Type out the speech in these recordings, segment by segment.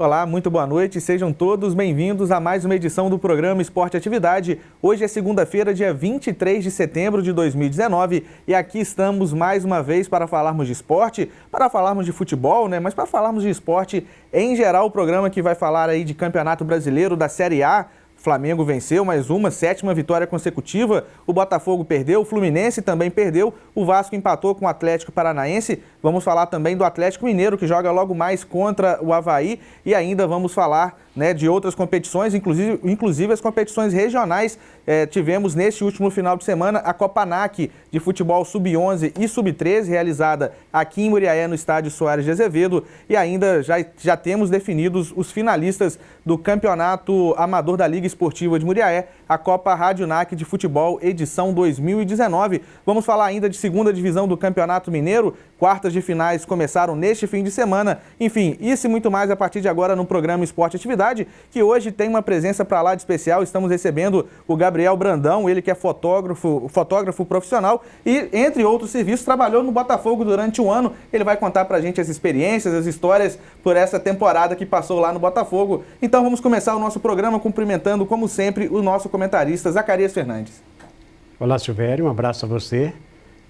Olá, muito boa noite, sejam todos bem-vindos a mais uma edição do programa Esporte Atividade. Hoje é segunda-feira, dia 23 de setembro de 2019 e aqui estamos mais uma vez para falarmos de esporte, para falarmos de futebol, mas para falarmos de esporte em geral, o programa que vai falar aí de Campeonato Brasileiro da Série A. Flamengo venceu mais uma, 7ª vitória consecutiva, o Botafogo perdeu, o Fluminense também perdeu, o Vasco empatou com o Atlético Paranaense, vamos falar também do Atlético Mineiro, que joga logo mais contra o Avaí, e ainda vamos falar de outras competições, inclusive as competições regionais. Tivemos neste último final de semana a Copa ANAC de futebol sub-11 e sub-13, realizada aqui em Muriaé, no estádio Soares de Azevedo, e ainda já temos definidos os finalistas do Campeonato Amador da Liga Esportiva de Muriaé, a Copa Rádio NAC de futebol, edição 2019. Vamos falar ainda de segunda divisão do Campeonato Mineiro, quartas de finais começaram neste fim de semana. Enfim, isso e muito mais a partir de agora no programa Esporte Atividade, que hoje tem uma presença para lá de especial. Estamos recebendo o Gabriel Brandão, ele que é fotógrafo profissional e, entre outros serviços, trabalhou no Botafogo durante um ano. Ele vai contar para a gente as experiências, as histórias por essa temporada que passou lá no Botafogo. Então vamos começar o nosso programa cumprimentando, como sempre, o nosso comentarista Zacarias Fernandes. Olá, Silvério, um abraço a você.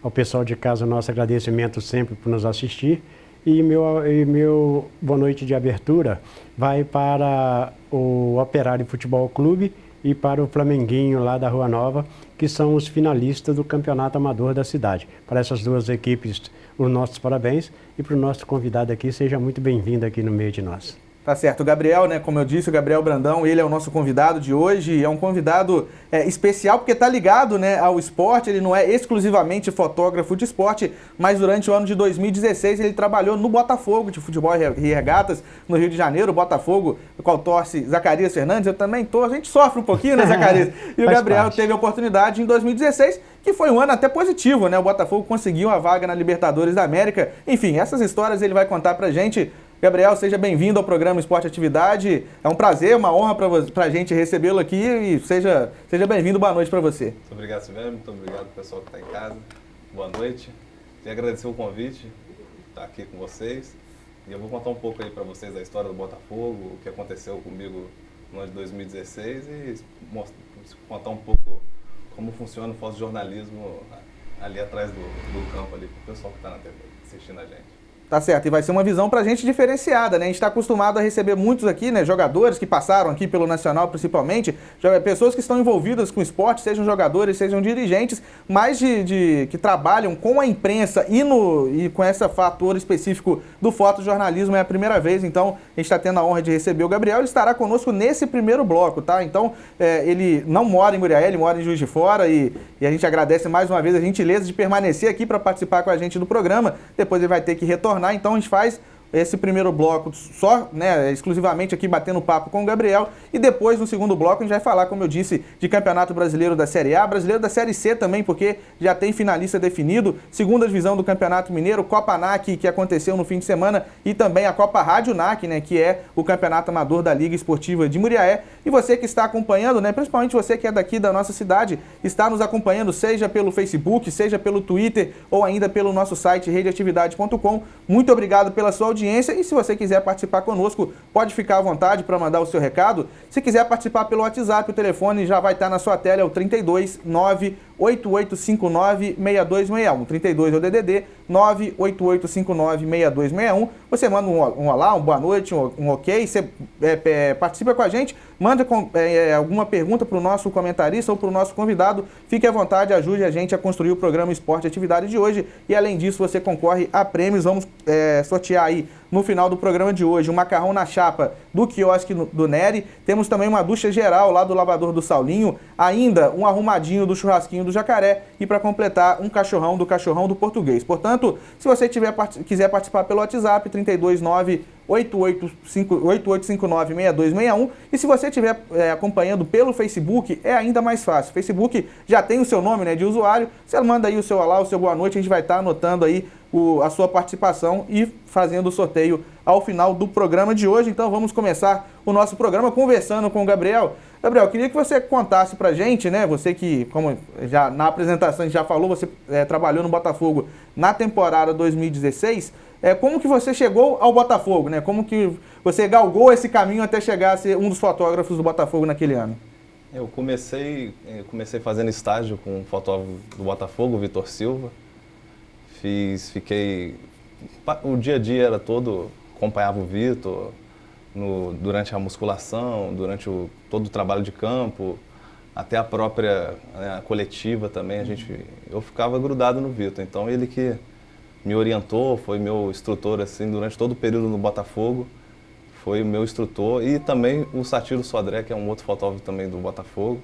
Ao pessoal de casa, nosso agradecimento sempre por nos assistir. E meu boa noite de abertura vai para o Operário Futebol Clube e para o Flamenguinho lá da Rua Nova, que são os finalistas do Campeonato Amador da cidade. Para essas duas equipes, os nossos parabéns. E para o nosso convidado aqui, seja muito bem-vindo aqui no meio de nós. Tá certo, o Gabriel, como eu disse, o Gabriel Brandão, ele é o nosso convidado de hoje, é um convidado especial porque está ligado ao esporte, ele não é exclusivamente fotógrafo de esporte, mas durante o ano de 2016 ele trabalhou no Botafogo de futebol e regatas, no Rio de Janeiro, o Botafogo, o qual torce Zacarias Fernandes, eu também a gente sofre um pouquinho, né, Zacarias? E o Gabriel teve a oportunidade em 2016, que foi um ano até positivo, o Botafogo conseguiu a vaga na Libertadores da América, enfim, essas histórias ele vai contar pra gente. Gabriel, seja bem-vindo ao programa Esporte Atividade. É um prazer, uma honra para a gente recebê-lo aqui e seja bem-vindo. Boa noite para você. Muito obrigado, Silvério. Muito obrigado ao pessoal que está em casa. Boa noite. Queria agradecer o convite, estar aqui com vocês. E eu vou contar um pouco aí para vocês da história do Botafogo, o que aconteceu comigo no ano de 2016 e contar um pouco como funciona o fotojornalismo ali atrás do campo, ali, para o pessoal que está na TV assistindo a gente. Tá certo, e vai ser uma visão pra gente diferenciada, A gente está acostumado a receber muitos aqui, jogadores que passaram aqui pelo Nacional principalmente, pessoas que estão envolvidas com esporte, sejam jogadores, sejam dirigentes, mas que trabalham com a imprensa e com esse fator específico do fotojornalismo é a primeira vez, então a gente está tendo a honra de receber o Gabriel, ele estará conosco nesse primeiro bloco, tá? Então, ele não mora em Muriaé, ele mora em Juiz de Fora e a gente agradece mais uma vez a gentileza de permanecer aqui para participar com a gente do programa, depois ele vai ter que retornar. Então a gente faz esse primeiro bloco só, exclusivamente aqui batendo papo com o Gabriel e depois no segundo bloco a gente vai falar, como eu disse, de Campeonato Brasileiro da Série A, Brasileiro da Série C também, porque já tem finalista definido, segunda divisão do Campeonato Mineiro, Copa ANAC, que aconteceu no fim de semana, e também a Copa Rádio NAC, que é o Campeonato Amador da Liga Esportiva de Muriaé. E você que está acompanhando, principalmente você que é daqui da nossa cidade, está nos acompanhando, seja pelo Facebook, seja pelo Twitter ou ainda pelo nosso site redeatividade.com. Muito obrigado pela sua audiência. E se você quiser participar conosco, pode ficar à vontade para mandar o seu recado. Se quiser participar pelo WhatsApp, o telefone já vai estar na sua tela, é o 32 98859 6261. 32 é o DDD, 98859 6261. Você manda um olá, uma boa noite, um ok, você participa com a gente, manda alguma pergunta para o nosso comentarista ou para o nosso convidado. Fique à vontade, ajude a gente a construir o programa Esporte Atividade de hoje. E além disso, você concorre a prêmios. Vamos sortear aí no final do programa de hoje um macarrão na chapa do quiosque do Nery. Temos também uma ducha geral lá do lavador do Saulinho, ainda um arrumadinho do churrasquinho do Jacaré e para completar um cachorrão do Português. Portanto, se você quiser participar pelo WhatsApp, 329 8859-6261. E se você estiver acompanhando pelo Facebook, é ainda mais fácil. O Facebook já tem o seu nome de usuário. Você manda aí o seu olá, o seu boa noite, a gente vai estar anotando aí a sua participação e fazendo o sorteio ao final do programa de hoje. Então vamos começar o nosso programa conversando com o Gabriel. Gabriel, queria que você contasse pra gente, você que, como já na apresentação a gente já falou, você trabalhou no Botafogo na temporada 2016, como que você chegou ao Botafogo, né? Como que você galgou esse caminho até chegar a ser um dos fotógrafos do Botafogo naquele ano? Eu comecei fazendo estágio com um fotógrafo do Botafogo, o Vitor Silva. O dia a dia era todo, acompanhava o Vitor durante a musculação, durante todo o trabalho de campo, até a própria, né, a coletiva também, eu ficava grudado no Vitor. Então ele que me orientou, foi meu instrutor assim, durante todo o período no Botafogo, foi o meu instrutor, e também o Satiro Sodré, que é um outro fotógrafo também do Botafogo.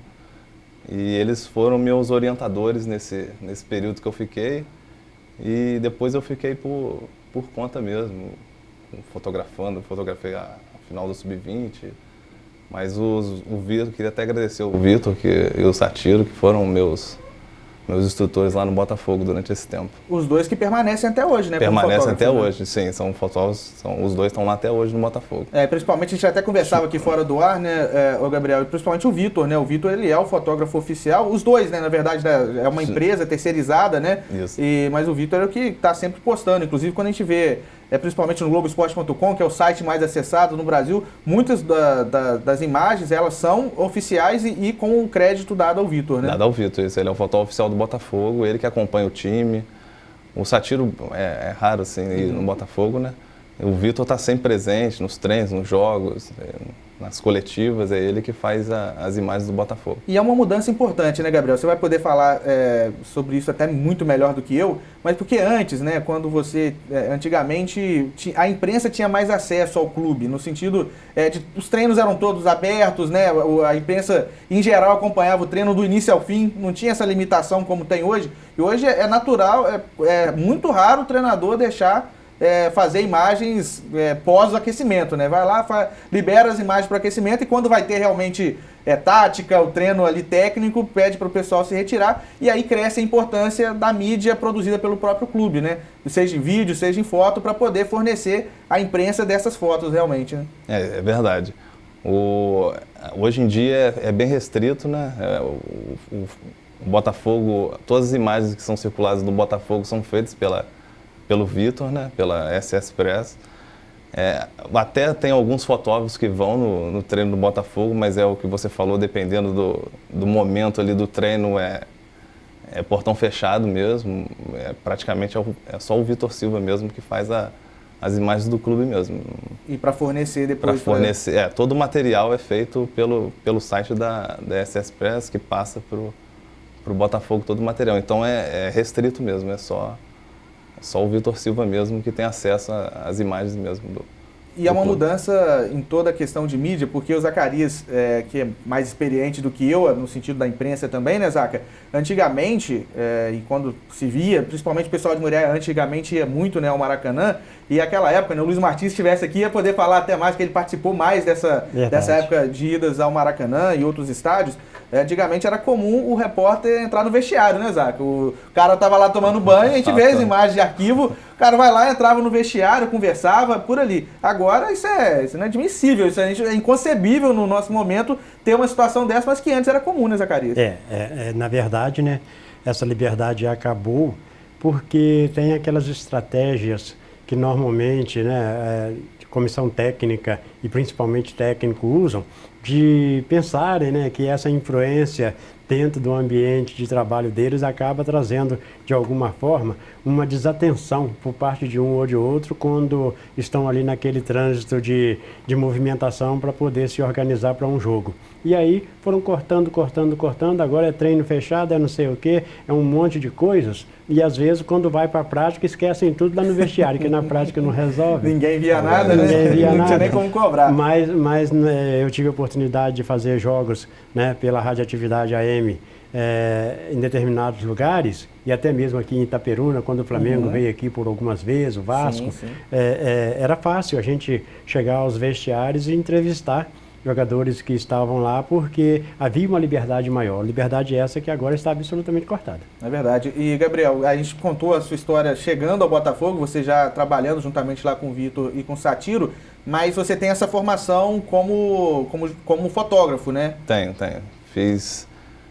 E eles foram meus orientadores nesse período que eu fiquei, e depois eu fiquei por conta mesmo, fotografei a final do Sub-20, mas o Vitor, queria até agradecer o Vitor e o Satiro, que foram meus instrutores lá no Botafogo durante esse tempo. Os dois que permanecem até hoje, né? Permanecem até hoje, sim. São fotógrafos, os dois estão lá até hoje no Botafogo. Principalmente, a gente até conversava aqui fora do ar, né, o Gabriel, e principalmente o Vitor, né? O Vitor, ele é o fotógrafo oficial. Os dois, né? Na verdade, né, é uma empresa terceirizada, né? Isso. Mas o Vitor é o que está sempre postando. Inclusive, quando a gente vê, principalmente no Globoesporte.com, que é o site mais acessado no Brasil, muitas das imagens, elas são oficiais e com o crédito dado ao Vitor, né? Dado ao Vitor, isso. Ele é o fotógrafo oficial do Botafogo, ele que acompanha o time. O Satiro é raro, assim, ir no Botafogo, né? O Vitor está sempre presente nos treinos, nos jogos, nas coletivas, é ele que faz as imagens do Botafogo. E é uma mudança importante, né, Gabriel? Você vai poder falar sobre isso até muito melhor do que eu, mas porque antes, né, quando antigamente, a imprensa tinha mais acesso ao clube, no sentido de os treinos eram todos abertos, né, a imprensa em geral acompanhava o treino do início ao fim, não tinha essa limitação como tem hoje, e hoje é natural, é muito raro o treinador deixar fazer imagens pós-aquecimento, né? Vai lá, libera as imagens para aquecimento, e quando vai ter realmente tática, o treino ali técnico, pede para o pessoal se retirar, e aí cresce a importância da mídia produzida pelo próprio clube, né? Seja em vídeo, seja em foto, para poder fornecer a imprensa dessas fotos realmente, né? É verdade. Hoje em dia é bem restrito, né? O Botafogo, todas as imagens que são circuladas do Botafogo são feitas pelo Vitor, né, pela SS Press. Até tem alguns fotógrafos que vão no treino do Botafogo, mas é o que você falou, dependendo do momento ali do treino, é portão fechado mesmo. Praticamente é só o Vitor Silva mesmo que faz as imagens do clube mesmo. E para fornecer depois? Para fornecer, todo o material é feito pelo site da SS Press, que passa para o Botafogo todo o material. Então é restrito mesmo, é só o Vitor Silva mesmo que tem acesso às imagens mesmo E é uma mudança em toda a questão de mídia, porque o Zacarias, que é mais experiente do que eu, no sentido da imprensa também, né, Zaca? Antigamente, e quando se via, principalmente o pessoal de Muriaé, antigamente ia muito, né, ao Maracanã, e aquela época, né, o Luiz Martins, se estivesse aqui, ia poder falar até mais, que ele participou mais dessa época de idas ao Maracanã e outros estádios. Antigamente era comum o repórter entrar no vestiário, né, Zaca? O cara tava lá tomando banho, a gente vê as imagens de arquivo, o cara vai lá, entrava no vestiário, conversava, por ali. Agora isso não é admissível, isso é inconcebível no nosso momento ter uma situação dessa, mas que antes era comum, né, Zacarias? Na verdade, né, essa liberdade acabou porque tem aquelas estratégias que normalmente, né, comissão técnica e principalmente técnico usam, de pensarem, né, que essa influência dentro do ambiente de trabalho deles acaba trazendo, de alguma forma, uma desatenção por parte de um ou de outro quando estão ali naquele trânsito de movimentação para poder se organizar para um jogo. E aí foram cortando, agora é treino fechado, é não sei o quê, é um monte de coisas, e às vezes quando vai para a prática esquecem tudo lá no vestiário, que na prática não resolve. Ninguém via nada, né? Não tinha nem como cobrar. Mas eu tive a oportunidade de fazer jogos, né, pela radioatividade AM em determinados lugares, e até mesmo aqui em Itaperuna, quando o Flamengo veio aqui por algumas vezes, o Vasco, sim. Era fácil a gente chegar aos vestiários e entrevistar jogadores que estavam lá, porque havia uma liberdade maior. Liberdade essa que agora está absolutamente cortada. É verdade. E, Gabriel, a gente contou a sua história chegando ao Botafogo, você já trabalhando juntamente lá com o Vitor e com o Satiro, mas você tem essa formação como fotógrafo, né? Tenho.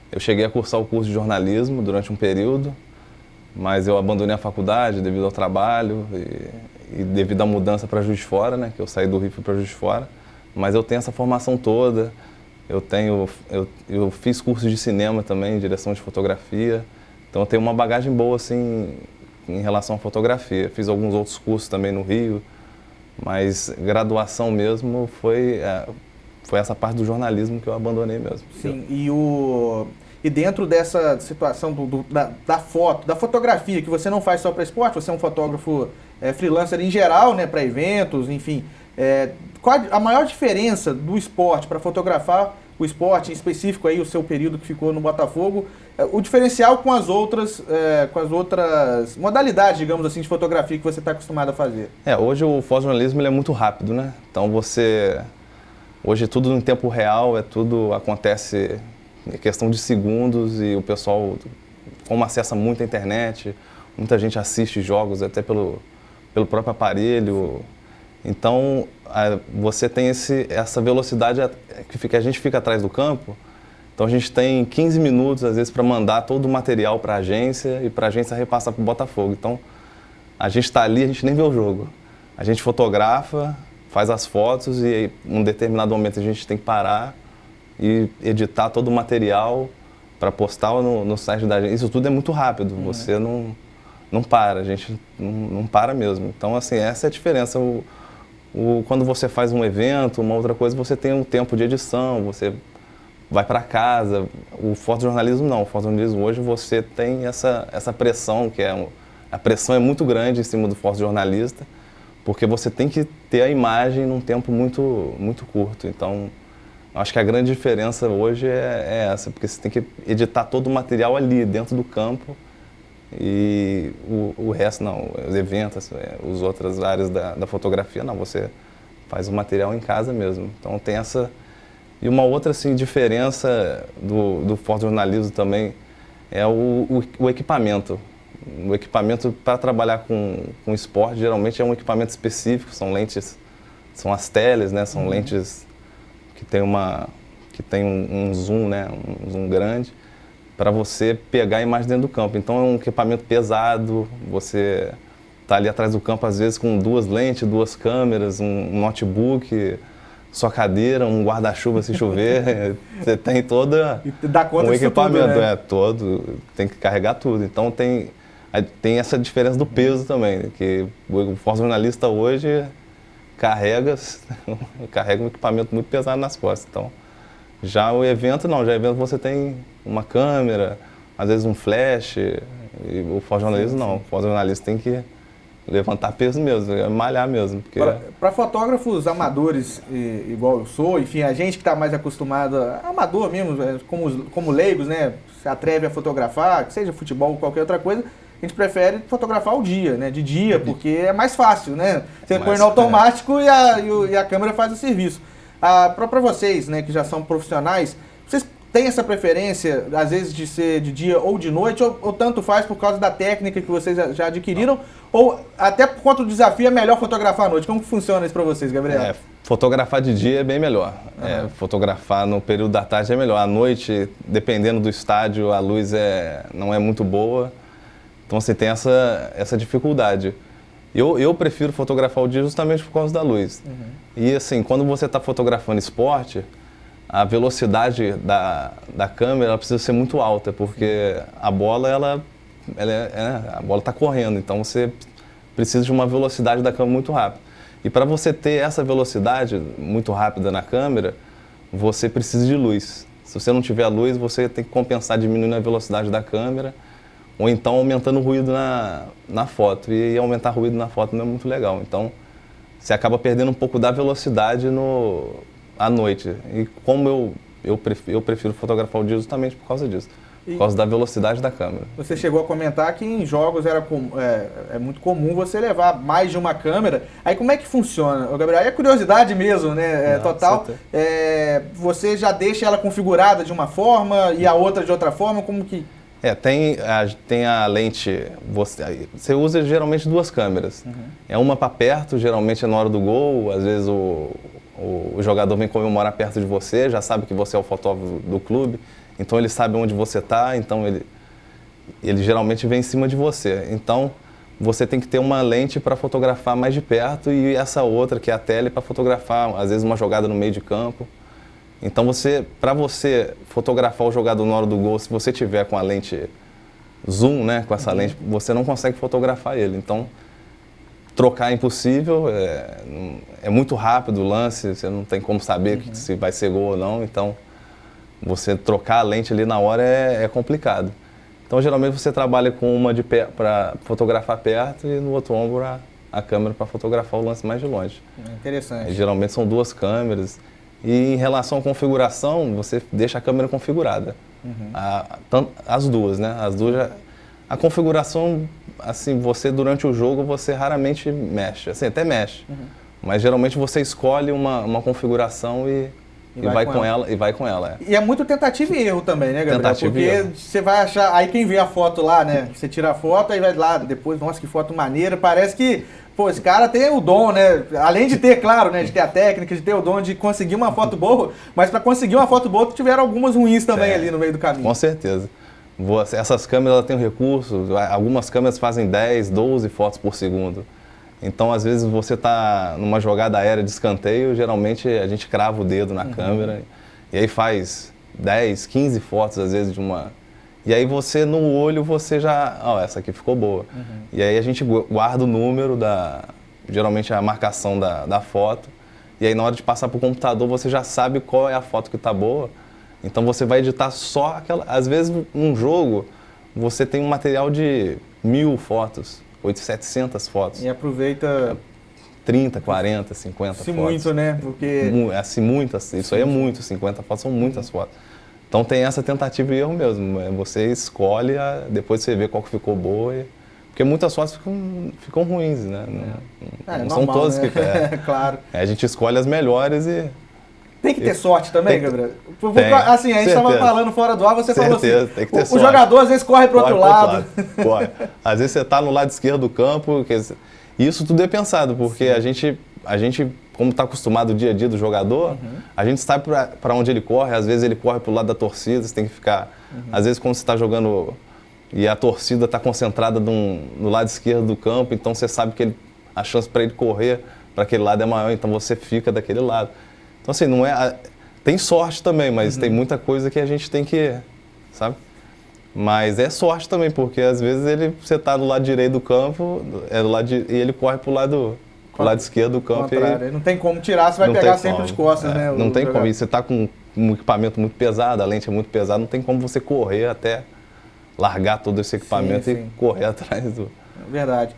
Eu cheguei a cursar o curso de jornalismo durante um período, mas eu abandonei a faculdade devido ao trabalho e devido à mudança para Juiz de Fora, né, que eu saí do Rio e fui para Juiz de Fora, mas eu tenho essa formação toda, eu fiz curso de cinema também, direção de fotografia, então eu tenho uma bagagem boa assim em relação à fotografia. Fiz alguns outros cursos também no Rio, mas graduação mesmo foi essa parte do jornalismo que eu abandonei mesmo. Sim, e dentro dessa situação da fotografia, que você não faz só para esporte, você é um fotógrafo freelancer em geral, né, para eventos, enfim. Qual a maior diferença do esporte para fotografar o esporte, em específico aí o seu período que ficou no Botafogo, o diferencial com as outras modalidades, digamos assim, de fotografia que você está acostumado a fazer? Hoje o fotojornalismo ele é muito rápido, né? Então hoje tudo em tempo real, tudo acontece em questão de segundos e o pessoal, como acessa muito a internet, muita gente assiste jogos até pelo próprio aparelho. Então, você tem essa velocidade que a gente fica atrás do campo. Então, a gente tem 15 minutos, às vezes, para mandar todo o material para a agência e para a agência repassar para o Botafogo. Então, a gente está ali, a gente nem vê o jogo. A gente fotografa, faz as fotos e, em um determinado momento, a gente tem que parar e editar todo o material para postar no site da agência. Isso tudo é muito rápido, você não para, a gente não para mesmo. Então, assim, essa é a diferença. Quando você faz um evento, uma outra coisa, você tem um tempo de edição, você vai para casa. O fotojornalismo não. O fotojornalismo hoje você tem essa pressão, a pressão é muito grande em cima do fotojornalista, porque você tem que ter a imagem num tempo muito, muito curto. Então, acho que a grande diferença hoje é essa, porque você tem que editar todo o material ali, dentro do campo, e o resto não, os eventos, as outras áreas da fotografia, não, você faz o material em casa mesmo. Então tem essa... E uma outra assim, diferença do fotojornalismo também é o equipamento. O equipamento para trabalhar com esporte geralmente é um equipamento específico, são lentes, são as teles, né, são lentes que tem um zoom, né, um zoom grande, para você pegar a imagem dentro do campo. Então é um equipamento pesado, você está ali atrás do campo às vezes com 2 lentes, 2 câmeras, um notebook, sua cadeira, um guarda-chuva se chover, você tem toda um equipamento, tudo, né? Todo, tem que carregar tudo. Então tem essa diferença do peso também, que o fotojornalista hoje carrega um equipamento muito pesado nas costas. Então, já o evento não, já o evento você tem uma câmera, às vezes um flash, e o fotojornalismo não, o fotojornalista tem que levantar peso mesmo, malhar mesmo. Para fotógrafos amadores, igual eu sou, enfim, a gente que está mais acostumado, amador mesmo, como leigos, né, se atreve a fotografar, que seja futebol ou qualquer outra coisa, a gente prefere fotografar o dia, né, de dia, porque é mais fácil, né, você põe no automático e a câmera faz o serviço. Para vocês, né, que já são profissionais, vocês têm essa preferência, às vezes, de ser de dia ou de noite, ou tanto faz por causa da técnica que vocês já adquiriram, ou até por conta do desafio é melhor fotografar à noite? Como que funciona isso para vocês, Gabriel? Fotografar de dia é bem melhor. Fotografar no período da tarde é melhor. À noite, dependendo do estádio, a luz não é muito boa, então você tem essa dificuldade. Eu prefiro fotografar o dia justamente por causa da luz. E assim, quando você está fotografando esporte, a velocidade da câmera ela precisa ser muito alta, porque a bola a bola está correndo, então você precisa de uma velocidade da câmera muito rápida. E para você ter essa velocidade muito rápida na câmera, você precisa de luz. Se você não tiver a luz, você tem que compensar diminuindo a velocidade da câmera, ou então aumentando o ruído na foto. E aumentar o ruído na foto não é muito legal. Então, você acaba perdendo um pouco da velocidade à noite. E como eu prefiro fotografar o dia justamente por causa disso. Por causa da velocidade da câmera. Você chegou a comentar que em jogos é muito comum você levar mais de uma câmera. Aí como é que funciona, Gabriel? Aí é curiosidade mesmo, né? Total. Você já deixa ela configurada de uma forma e a outra de outra forma? Como que... Tem a lente, você usa geralmente 2 câmeras. É uma para perto, geralmente é na hora do gol, às vezes o jogador vem comemorar perto de você, já sabe que você é o fotógrafo do clube, então ele sabe onde você está, então ele geralmente vem em cima de você. Então você tem que ter uma lente para fotografar mais de perto e essa outra, que é a tele, para fotografar, às vezes, uma jogada no meio de campo. Então, para você fotografar o jogador na hora do gol, se você tiver com a lente zoom, né, com essa lente, você não consegue fotografar ele. Então, trocar é impossível, é muito rápido o lance, você não tem como saber se vai ser gol ou não. Então, você trocar a lente ali na hora é complicado. Então, geralmente, você trabalha com uma para fotografar perto e no outro ombro a câmera para fotografar o lance mais de longe. Interessante. Geralmente são 2 câmeras. E em relação à configuração, você deixa a câmera configurada. As duas, né? As duas a configuração, assim, você durante o jogo, você raramente mexe. Assim, até mexe. Mas geralmente você escolhe uma configuração e vai com ela. E vai com ela, E é muito tentativa e erro também, né, Gabriel? Tentativa e erro. Porque você vai achar... Aí quem vê a foto lá, né? Você tira a foto, aí vai lá, depois, nossa, que foto maneira. Parece que, pô, esse cara tem o dom, né? Além de ter, claro, né? De ter a técnica, de ter o dom de conseguir uma foto boa. Mas para conseguir uma foto boa, tiveram algumas ruins também ali no meio do caminho. Com certeza. Essas câmeras têm um recurso. Algumas câmeras fazem 10, 12 fotos por segundo. Então, às vezes, você está numa jogada aérea de escanteio, geralmente a gente crava o dedo na câmera e aí faz 10, 15 fotos, às vezes, de uma... E aí você, no olho, você já... essa aqui ficou boa. E aí a gente guarda o número, geralmente a marcação da foto, e aí na hora de passar para o computador, você já sabe qual é a foto que está boa. Então, você vai editar só aquela... Às vezes, num jogo, você tem um material de 1000 fotos. 700 fotos. E aproveita 30, 40, 50 fotos. Muito, né? Porque... Assim, muitas. Isso aí é muito. 50 fotos são muitas fotos. Então tem essa tentativa e erro mesmo. Você escolhe, depois você vê qual que ficou boa. Porque muitas fotos ficam ruins, né? Não normal, são todas né? que... Claro. A gente escolhe as melhores e... Tem que ter sorte também, Gabriel? Assim, a gente Certeza. estava falando fora do ar, você falou assim, tem que ter o sorte. jogador às vezes corre para o outro lado. Corre. Às vezes você está no lado esquerdo do campo, isso tudo é pensado, porque a gente, como está acostumado o dia a dia do jogador, a gente sabe para onde ele corre, às vezes ele corre para o lado da torcida, você tem que ficar... Às vezes quando você está jogando e a torcida está concentrada no lado esquerdo do campo, então você sabe que a chance para ele correr para aquele lado é maior, então você fica daquele lado. Então, assim, não é... Tem sorte também, mas tem muita coisa que a gente tem que... Sabe? Mas é sorte também, porque às vezes você está do lado direito do campo e ele corre pro lado esquerdo do campo. E não tem como tirar, você vai pegar sempre de costas, né? Não tem como. E você está com um equipamento muito pesado, a lente é muito pesada, não tem como você correr até largar todo esse equipamento e correr atrás do... Verdade.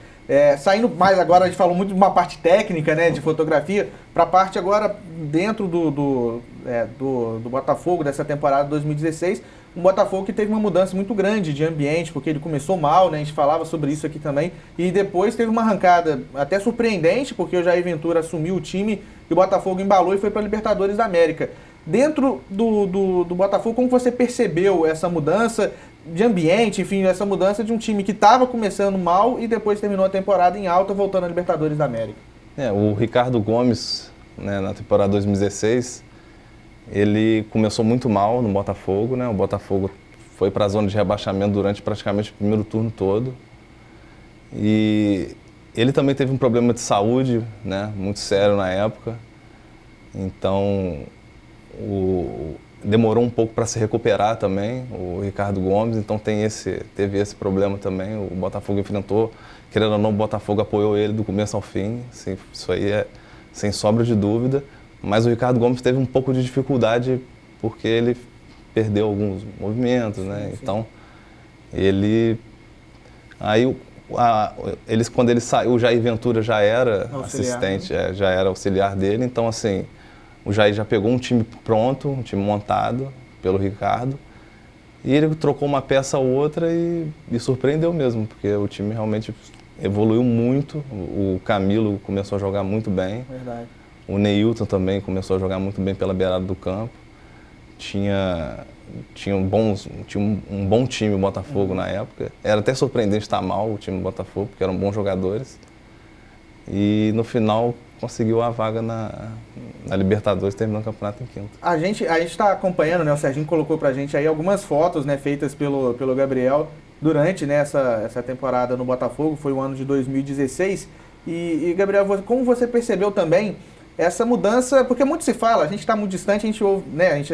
Saindo mais agora, a gente falou muito de uma parte técnica, né, de fotografia, para a parte agora dentro do Botafogo dessa temporada 2016, um Botafogo que teve uma mudança muito grande de ambiente, porque ele começou mal, né, a gente falava sobre isso aqui também, e depois teve uma arrancada até surpreendente, porque o Jair Ventura assumiu o time e o Botafogo embalou e foi para a Libertadores da América. Dentro do Botafogo, como você percebeu essa mudança de ambiente, enfim, essa mudança de um time que estava começando mal e depois terminou a temporada em alta, voltando à Libertadores da América? O Ricardo Gomes, né, na temporada 2016, ele começou muito mal no Botafogo, né? O Botafogo foi para a zona de rebaixamento durante praticamente o primeiro turno todo. E ele também teve um problema de saúde, né, muito sério na época. Então, demorou um pouco para se recuperar também, o Ricardo Gomes, então teve esse problema também. O Botafogo enfrentou, querendo ou não, o Botafogo apoiou ele do começo ao fim, assim, isso aí é sem sombra de dúvida. Mas o Ricardo Gomes teve um pouco de dificuldade porque ele perdeu alguns movimentos, né? Sim. Então, quando ele saiu, o Jair Ventura já era assistente, já era auxiliar dele, então assim, o Jair já pegou um time pronto, um time montado pelo Ricardo, e ele trocou uma peça ou outra e surpreendeu mesmo, porque o time realmente evoluiu muito. O Camilo começou a jogar muito bem. Verdade. O Neilton também começou a jogar muito bem pela beirada do campo. Tinha um bom time o Botafogo na época. Era até surpreendente estar mal o time do Botafogo, porque eram bons jogadores. E no final conseguiu a vaga na Libertadores, terminando o campeonato em quinto. A gente está acompanhando, né? O Serginho colocou pra gente aí algumas fotos, né, feitas pelo Gabriel. durante, né, essa temporada no Botafogo, foi o ano de 2016. E Gabriel, como você percebeu também essa mudança, porque muito se fala, a gente está muito distante, a gente ouve, né, a gente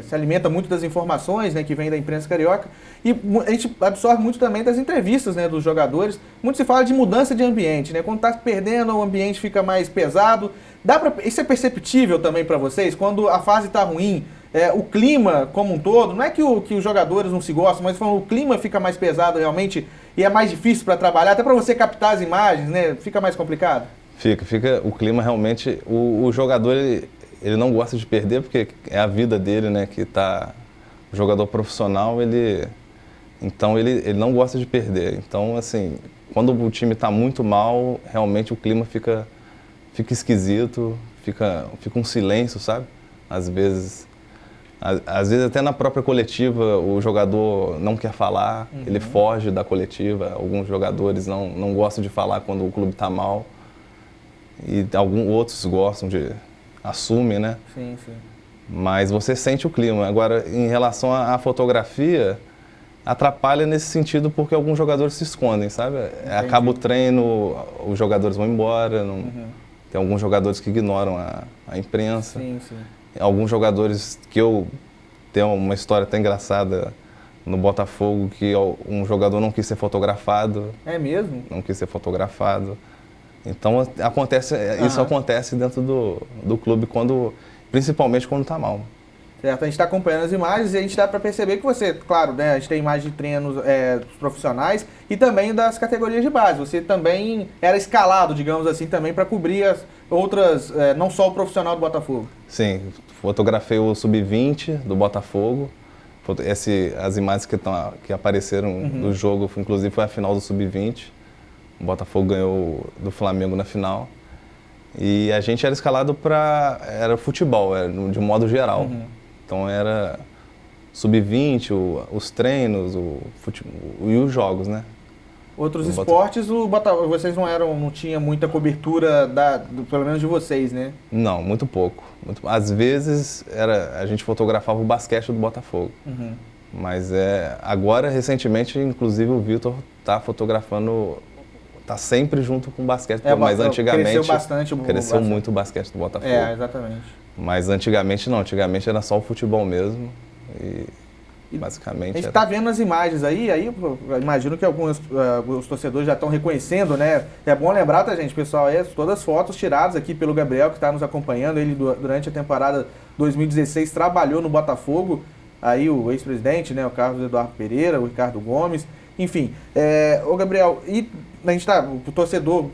se alimenta muito das informações, né, que vem da imprensa carioca, e a gente absorve muito também das entrevistas, né, dos jogadores. Muito se fala de mudança de ambiente, né, quando está perdendo, o ambiente fica mais pesado. Isso é perceptível também para vocês? Quando a fase está ruim, o clima como um todo, não é que os jogadores não se gostam, mas o clima fica mais pesado realmente e é mais difícil para trabalhar, até para você captar as imagens, né, fica mais complicado? Fica. O clima realmente, o jogador ele não gosta de perder porque é a vida dele, né, que tá, o jogador profissional, ele não gosta de perder. Então, assim, quando o time está muito mal, realmente o clima fica esquisito, fica um silêncio, sabe? Às vezes até na própria coletiva o jogador não quer falar, ele foge da coletiva. Alguns jogadores não gostam de falar quando o clube está mal. E outros gostam assumem, né? Sim. Mas você sente o clima. Agora, em relação à fotografia, atrapalha nesse sentido porque alguns jogadores se escondem, sabe? Acaba o treino, os jogadores vão embora, tem alguns jogadores que ignoram a imprensa. Sim. Alguns jogadores que eu tenho uma história até engraçada no Botafogo, que um jogador não quis ser fotografado. É mesmo? Não quis ser fotografado. Então isso acontece dentro do clube, principalmente quando está mal. Certo, a gente está acompanhando as imagens e a gente dá para perceber que você, claro, né, a gente tem imagens de treinos dos profissionais e também das categorias de base. Você também era escalado, digamos assim, também para cobrir as outras, não só o profissional do Botafogo. Sim, fotografei o Sub-20 do Botafogo. As imagens que apareceram do jogo, inclusive foi a final do Sub-20. O Botafogo ganhou do Flamengo na final. E a gente era escalado era futebol, de modo geral. Então era Sub-20, os treinos, e os jogos, né? Outros esportes, vocês não tinha muita cobertura, pelo menos de vocês, né? Não, muito pouco. Às vezes a gente fotografava o basquete do Botafogo. Mas agora, recentemente, inclusive o Vitor está fotografando, está sempre junto com o basquete, mas antigamente cresceu bastante cresceu muito o basquete do Botafogo. Exatamente. Mas antigamente não, antigamente era só o futebol mesmo e basicamente... A gente está vendo as imagens aí eu imagino que alguns torcedores já estão reconhecendo, né? É bom lembrar, tá, gente, pessoal, todas as fotos tiradas aqui pelo Gabriel, que está nos acompanhando. Ele, durante a temporada 2016, trabalhou no Botafogo, aí o ex-presidente, né, o Carlos Eduardo Pereira, o Ricardo Gomes, enfim. Ô Gabriel, e a gente tá, o torcedor,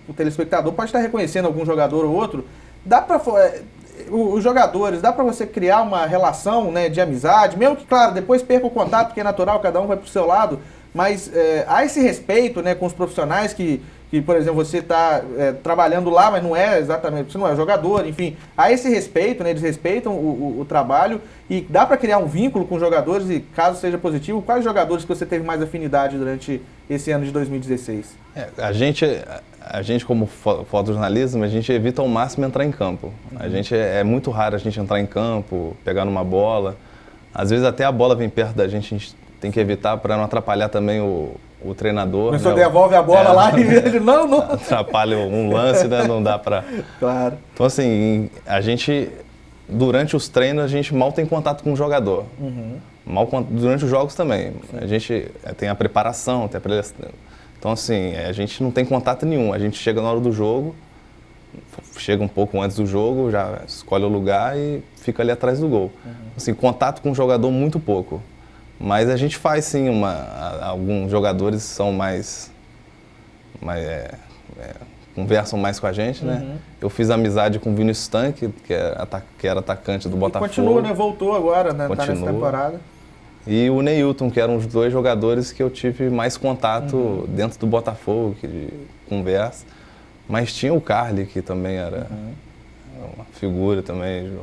o telespectador pode estar reconhecendo algum jogador ou outro, dá para... os jogadores, dá para você criar uma relação, né, de amizade, mesmo que, claro, depois perca o contato, porque é natural, cada um vai pro seu lado, mas há esse respeito, né, com os profissionais que por exemplo, você está trabalhando lá, mas não é exatamente, você não é jogador, enfim, há esse respeito, né, eles respeitam o trabalho e dá para criar um vínculo com os jogadores e, caso seja positivo, quais jogadores que você teve mais afinidade durante esse ano de 2016? A gente como fotojornalismo, a gente evita ao máximo entrar em campo. A gente é muito raro a gente entrar em campo, pegar numa bola. Às vezes até a bola vem perto da gente, a gente tem que evitar para não atrapalhar também o treinador. Mas só devolve a bola lá e ele não... Atrapalha um lance, né? Não dá para... Claro. Então assim, durante os treinos, a gente mal tem contato com o jogador. Durante os jogos também. Sim. A gente tem a preparação, então assim, a gente não tem contato nenhum. A gente chega na hora do jogo, chega um pouco antes do jogo, já escolhe o lugar e fica ali atrás do gol. Assim, contato com o jogador muito pouco. Mas a gente faz sim, alguns jogadores são mais conversam mais com a gente, né? Eu fiz amizade com o Vinícius Tanque, que era atacante do Botafogo. E continua, né? Voltou agora, né? Tá nessa temporada. E o Neilton, que eram os dois jogadores que eu tive mais contato dentro do Botafogo, de conversa. Mas tinha o Carly, que também era uma figura também,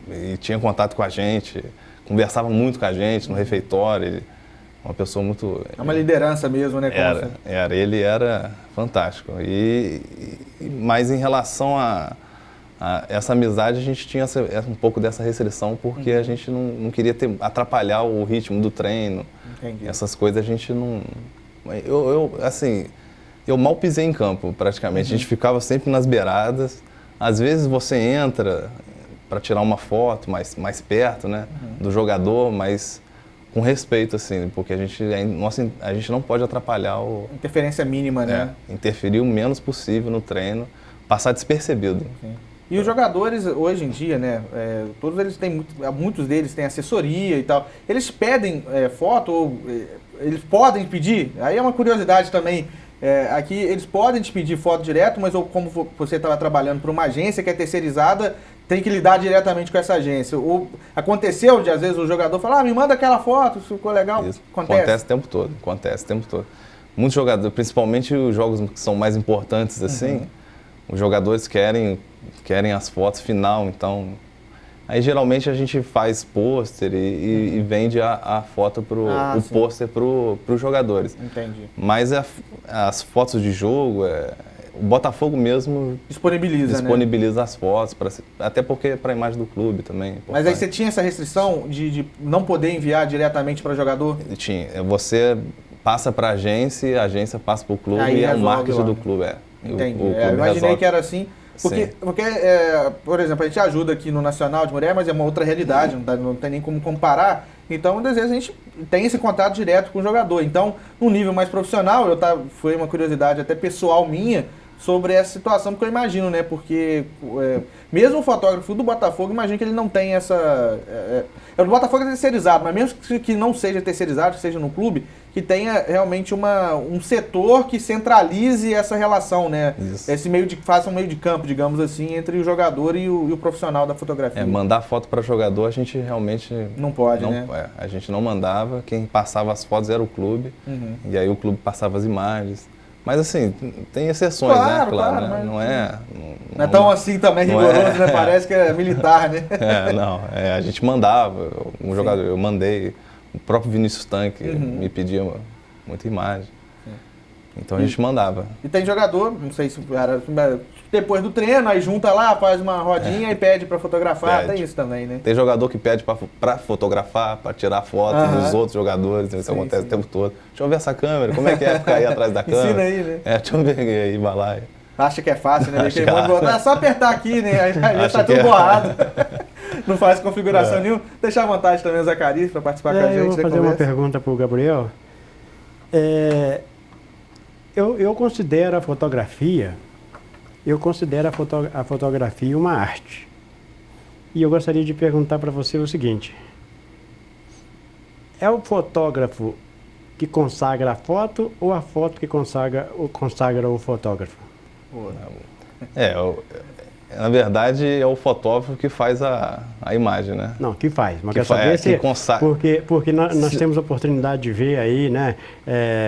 e tinha contato com a gente, conversava muito com a gente no refeitório, uma pessoa muito... É uma liderança mesmo, né? Ele era fantástico. Mas em relação a essa amizade, a gente tinha um pouco dessa restrição, porque a gente não queria atrapalhar o ritmo do treino. Entendi. Essas coisas a gente não... Eu mal pisei em campo, praticamente. A gente ficava sempre nas beiradas. Às vezes você entra para tirar uma foto mais perto, né, do jogador, mas com respeito, assim, porque a gente não pode atrapalhar o... Interferência mínima, né? Interferir o menos possível no treino, passar despercebido. Sim. E os jogadores, hoje em dia, né, todos eles têm, muitos deles têm assessoria e tal. Eles pedem foto ou eles podem pedir? Aí é uma curiosidade também. Aqui eles podem te pedir foto direto, mas ou como você estava trabalhando para uma agência que é terceirizada, tem que lidar diretamente com essa agência. Ou aconteceu de, às vezes, o jogador falar, me manda aquela foto, isso ficou legal. Isso. Acontece o tempo todo. Muitos jogadores, principalmente os jogos que são mais importantes, assim, os jogadores querem as fotos final, então... Aí geralmente a gente faz pôster e vende a foto o pôster para os jogadores. Entendi. Mas as fotos de jogo, o Botafogo mesmo disponibiliza as fotos, até porque para a imagem do clube também. Mas aí você tinha essa restrição de não poder enviar diretamente para jogador? Tinha. Você passa para a agência passa para o clube e é o marketing do clube. Entendi. Eu imaginei que era assim. Porque, por exemplo, a gente ajuda aqui no Nacional de Mulher, mas é uma outra realidade, não tem nem como comparar. Então, às vezes, a gente tem esse contato direto com o jogador. Então, no nível mais profissional, foi uma curiosidade até pessoal minha sobre essa situação, porque eu imagino, né? Porque mesmo o fotógrafo do Botafogo, imagino que ele não tem essa... o Botafogo é terceirizado, mas mesmo que não seja terceirizado, que seja no clube, que tenha realmente um setor que centralize essa relação, né? Isso. Faça um meio de campo, digamos assim, entre o jogador e o profissional da fotografia. Mandar foto para jogador a gente realmente... Não pode, né? A gente não mandava, quem passava as fotos era o clube, e aí o clube passava as imagens. Mas assim, tem exceções, né? Claro, né? Mas não é tão assim também rigoroso, né? Parece que é militar, né? A gente mandava, jogador, eu mandei, o próprio Vinícius Tanque me pedia muita imagem. Então a gente mandava. E tem jogador, não sei se era depois do treino, aí junta lá, faz uma rodinha e pede para fotografar, tem isso também, né? Tem jogador que pede para fotografar, para tirar foto dos outros jogadores, isso acontece o tempo todo. Deixa eu ver essa câmera, como é que é ficar aí atrás da câmera? Ensina aí, né? Deixa eu ver aí, vai lá. Acha que é fácil, né? É só apertar aqui, né? Aí tá tudo borrado. Não faz configuração nenhuma. Deixar à vontade também o Zacarias para participar com a gente. Eu vou fazer uma pergunta para o Gabriel. Eu considero a fotografia uma arte. E eu gostaria de perguntar para você o seguinte: é o fotógrafo que consagra a foto ou a foto que consagra o fotógrafo? Na verdade, é o fotógrafo que faz a imagem, né? Não, que faz. Mas quer saber se... Porque nós temos a oportunidade de ver aí, né,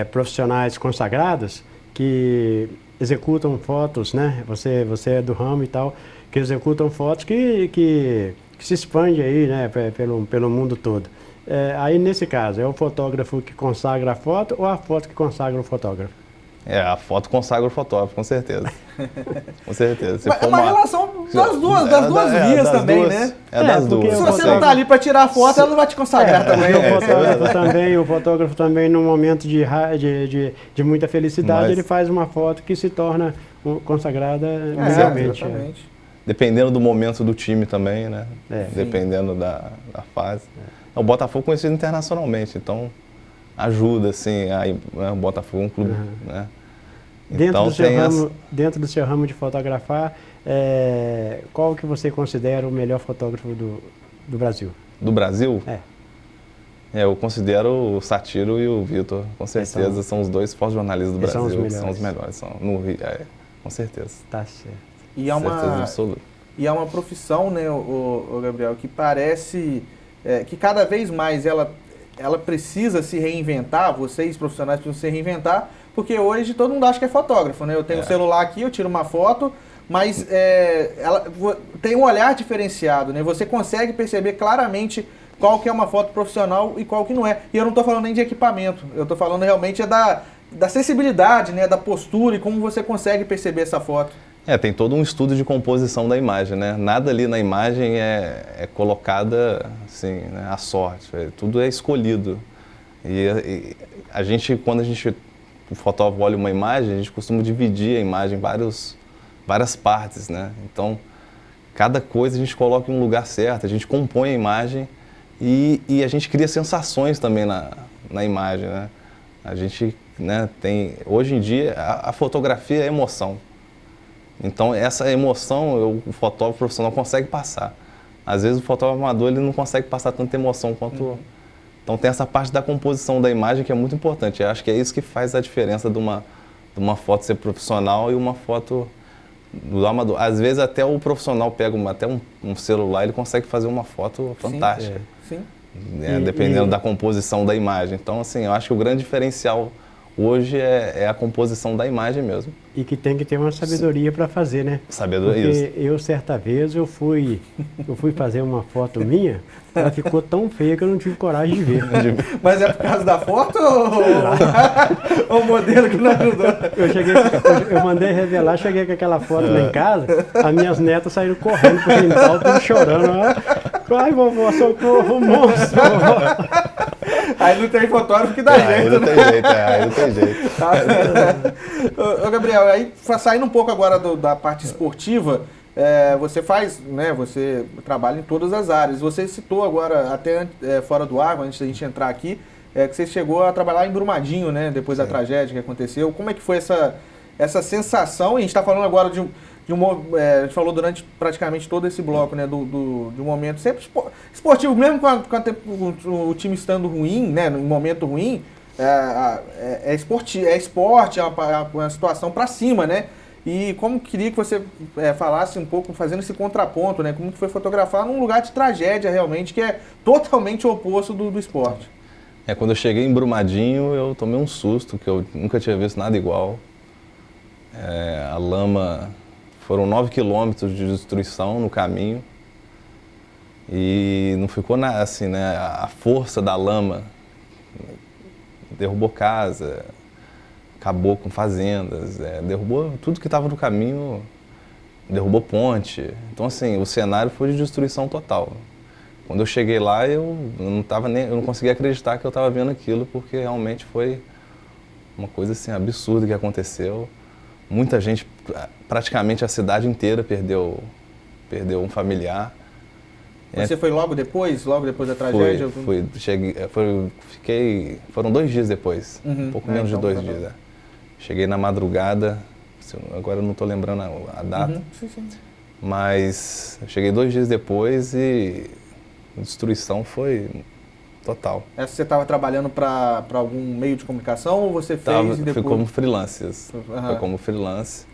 profissionais consagrados que executam fotos, né? Você é do ramo e tal, que executam fotos que se expande aí, né, pelo mundo todo. Aí, nesse caso, é o fotógrafo que consagra a foto ou a foto que consagra o fotógrafo? A foto consagra o fotógrafo, com certeza. Com certeza. É uma relação das duas vias também, né? Das duas. Se você não tá ali para tirar a foto, ela não vai te consagrar também. O fotógrafo também, num momento de muita felicidade, ele faz uma foto que se torna consagrada realmente. Dependendo do momento do time também, né? Dependendo da fase. O Botafogo é conhecido internacionalmente, então ajuda, assim, o Botafogo é um clube, né? Dentro do seu ramo de fotografar, qual que você considera o melhor fotógrafo do Brasil? Do Brasil? Eu considero o Satiro e o Vitor, com certeza. São os dois fotojornalistas do Brasil, são os melhores. No Rio, com certeza. Tá certo. E é uma profissão, né, o Gabriel, que parece que cada vez mais ela precisa se reinventar, vocês profissionais precisam se reinventar, porque hoje todo mundo acha que é fotógrafo, né? Eu tenho um celular aqui, eu tiro uma foto, mas ela tem um olhar diferenciado, né? Você consegue perceber claramente qual que é uma foto profissional e qual que não é. E eu não estou falando nem de equipamento, eu estou falando realmente da sensibilidade, né? Da postura e como você consegue perceber essa foto. Tem todo um estudo de composição da imagem, né? Nada ali na imagem é colocada assim, né, à sorte, tudo é escolhido. E a gente, quando o fotógrafo olha uma imagem, a gente costuma dividir a imagem em várias partes, né? Então, cada coisa a gente coloca em um lugar certo, a gente compõe a imagem e a gente cria sensações também na imagem, né? A gente, né, hoje em dia, a fotografia é emoção. Então, essa emoção, o fotógrafo profissional consegue passar. Às vezes, o fotógrafo amador ele não consegue passar tanta emoção quanto... Então, tem essa parte da composição da imagem que é muito importante. Eu acho que é isso que faz a diferença de uma foto ser profissional e uma foto do amador. Às vezes, até o profissional pega até um celular e ele consegue fazer uma foto fantástica. Sim. Dependendo da composição da imagem. Então, assim, eu acho que o grande diferencial hoje é a composição da imagem mesmo. E que tem que ter uma sabedoria para fazer, né? Sabedoria. Porque eu, certa vez, eu fui fazer uma foto minha, ela ficou tão feia que eu não tive coragem de ver. Mas é por causa da foto ou o modelo que não ajudou? Eu mandei revelar, cheguei com aquela foto lá em casa, as minhas netas saíram correndo pro quintal, tudo chorando. Ai, vovó, socorro, monstro! Aí não tem fotógrafo que dá jeito, aí não tem jeito, aí não tem jeito. Ô, Gabriel, aí saindo um pouco agora da parte esportiva, você faz, né, você trabalha em todas as áreas. Você citou agora, até fora do ar, antes da gente entrar aqui, que você chegou a trabalhar em Brumadinho, né, depois da tragédia que aconteceu. Como é que foi essa sensação? E a gente está falando agora de a gente falou durante praticamente todo esse bloco, né, de um momento sempre esportivo, mesmo com o time estando ruim, né, num momento ruim, é esporte, é uma situação para cima, né? E como queria que você falasse um pouco, fazendo esse contraponto, né, como que foi fotografar num lugar de tragédia realmente, que é totalmente o oposto do esporte. Quando eu cheguei em Brumadinho, eu tomei um susto, que eu nunca tinha visto nada igual. A lama... Foram 9 quilômetros de destruição no caminho e não ficou nada assim, né? A força da lama derrubou casa, acabou com fazendas, derrubou tudo que estava no caminho, derrubou ponte. Então, assim, o cenário foi de destruição total. Quando eu cheguei lá, eu não conseguia acreditar que eu estava vendo aquilo, porque realmente foi uma coisa assim absurda que aconteceu. Muita gente, praticamente a cidade inteira perdeu um familiar. Você foi logo depois da tragédia? Foram 2 dias depois, um pouco menos de 2 dias. Cheguei na madrugada, agora eu não estou lembrando a data, Sim. Mas eu cheguei 2 dias depois e a destruição foi total. Você estava trabalhando para algum meio de comunicação ou você fez e depois... Fui como freelance. Foi como freelance.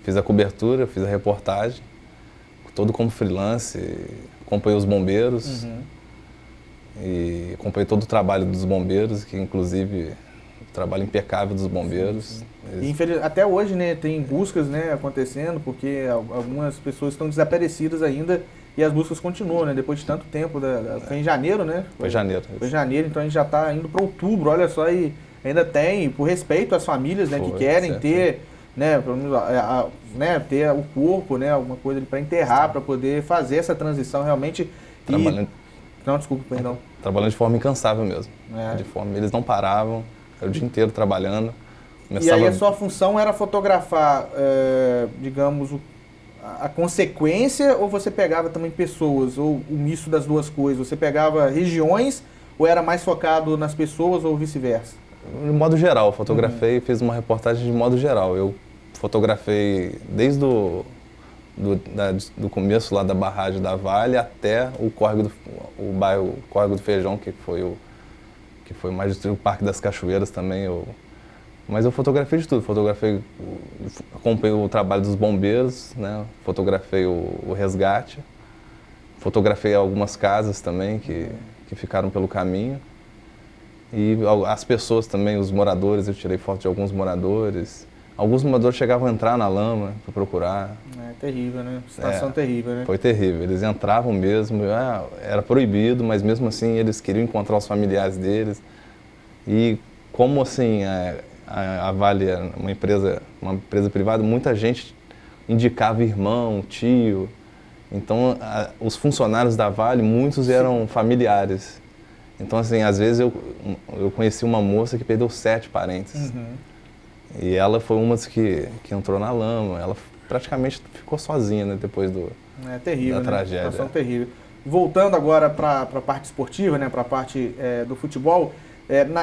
Fiz a cobertura, fiz a reportagem, todo como freelance, acompanhei os bombeiros e acompanhei todo o trabalho dos bombeiros, que inclusive o trabalho impecável dos bombeiros. E, até hoje, né, tem buscas, né, acontecendo, porque algumas pessoas estão desaparecidas ainda. E as buscas continuam, né? Depois de tanto tempo. Foi em janeiro, né? Foi janeiro. Foi janeiro, então a gente já está indo para outubro, olha só, e ainda tem, por respeito às famílias, né, que querem ter, né, ter o corpo, né, alguma coisa para enterrar, para poder fazer essa transição realmente. Não, desculpa, perdão. Trabalhando de forma incansável mesmo. Eles não paravam, era o dia inteiro trabalhando. E aí a sua função era fotografar, digamos, a consequência, ou você pegava também pessoas, ou o misto das duas coisas? Você pegava regiões ou era mais focado nas pessoas ou vice-versa? De modo geral, fotografei, fiz uma reportagem de modo geral. Eu fotografei desde do começo lá da barragem da Vale até o bairro Córrego do Feijão, que foi mais destruído, o Parque das Cachoeiras também. Mas eu fotografei de tudo, acompanhei o trabalho dos bombeiros, né? Fotografei o resgate, fotografei algumas casas também que ficaram pelo caminho. E as pessoas também, os moradores, eu tirei foto de alguns moradores. Alguns moradores chegavam a entrar na lama para procurar. É terrível, né? Situação terrível, né? Foi terrível, eles entravam mesmo, era proibido, mas mesmo assim eles queriam encontrar os familiares deles. E como assim... A Vale é uma empresa privada, muita gente indicava irmão, tio. Então, os funcionários da Vale, muitos eram familiares. Então, assim, às vezes eu conheci uma moça que perdeu 7 parentes. E ela foi uma que entrou na lama. Ela praticamente ficou sozinha, né, depois É terrível, da tragédia. Situação terrível. Voltando agora para a parte esportiva, né, para a parte do futebol,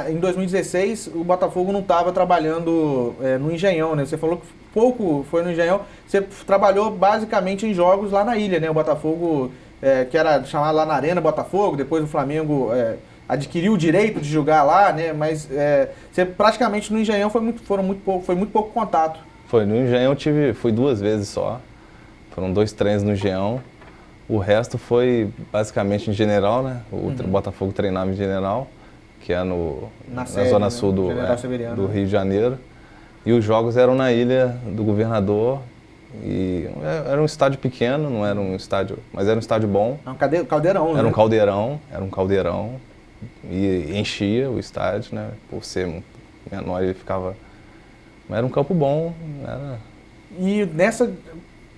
em 2016 o Botafogo não estava trabalhando no Engenhão, né? Você falou que pouco foi no Engenhão. Você trabalhou basicamente em jogos lá na ilha, né? O Botafogo, que era chamado lá na Arena Botafogo, depois o Flamengo adquiriu o direito de jogar lá, né? Mas você praticamente no Engenhão foi muito pouco contato. Foi, no Engenhão fui 2 vezes só. Foram 2 treinos no Engenhão. O resto foi basicamente em General, né? O Botafogo treinava em General, que é na zona sul do Rio de Janeiro. E os jogos eram na Ilha do Governador. E era um estádio pequeno, não era um estádio, mas era um estádio bom. Era um caldeirão, né? Era um caldeirão. E enchia o estádio, né? Por ser menor, ele ficava... Mas era um campo bom. E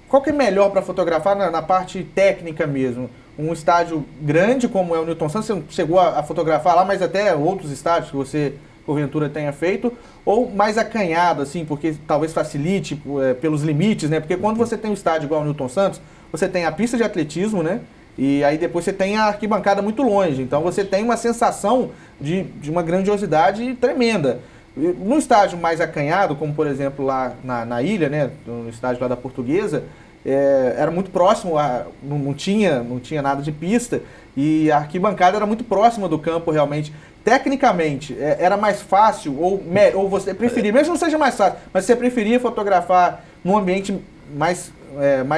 qual que é melhor para fotografar na parte técnica mesmo? Um estádio grande como é o Newton Santos, você não chegou a fotografar lá, mas até outros estádios que você, porventura, tenha feito, ou mais acanhado, assim, porque talvez facilite pelos limites, né? Porque quando você tem um estádio igual ao Newton Santos, você tem a pista de atletismo, né? E aí depois você tem a arquibancada muito longe, então você tem uma sensação de uma grandiosidade tremenda. No estádio mais acanhado, como por exemplo lá na ilha, né, no estádio lá da Portuguesa, era muito próximo, não tinha nada de pista e a arquibancada era muito próxima do campo realmente. Tecnicamente, era mais fácil ou você preferia, mesmo que não seja mais fácil, mas você preferia fotografar num ambiente mais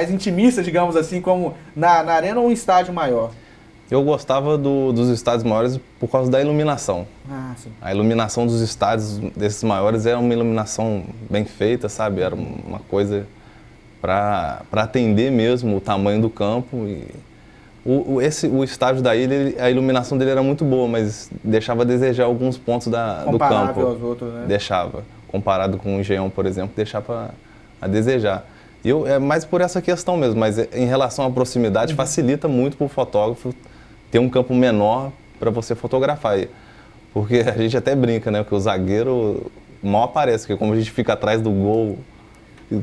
intimista, digamos assim, como na arena ou um estádio maior? Eu gostava dos estádios maiores por causa da iluminação. Sim. A iluminação dos estádios desses maiores era uma iluminação bem feita, sabe? Era uma coisa para atender mesmo o tamanho do campo. E o estádio da ilha, a iluminação dele era muito boa, mas deixava a desejar alguns pontos do campo. Comparável aos outros, né? Deixava. Comparado com o Engenhão, por exemplo, deixava a desejar. É mais por essa questão mesmo, mas em relação à proximidade, facilita muito para o fotógrafo ter um campo menor para você fotografar. Porque a gente até brinca, né? Que o zagueiro mal aparece, porque como a gente fica atrás do gol,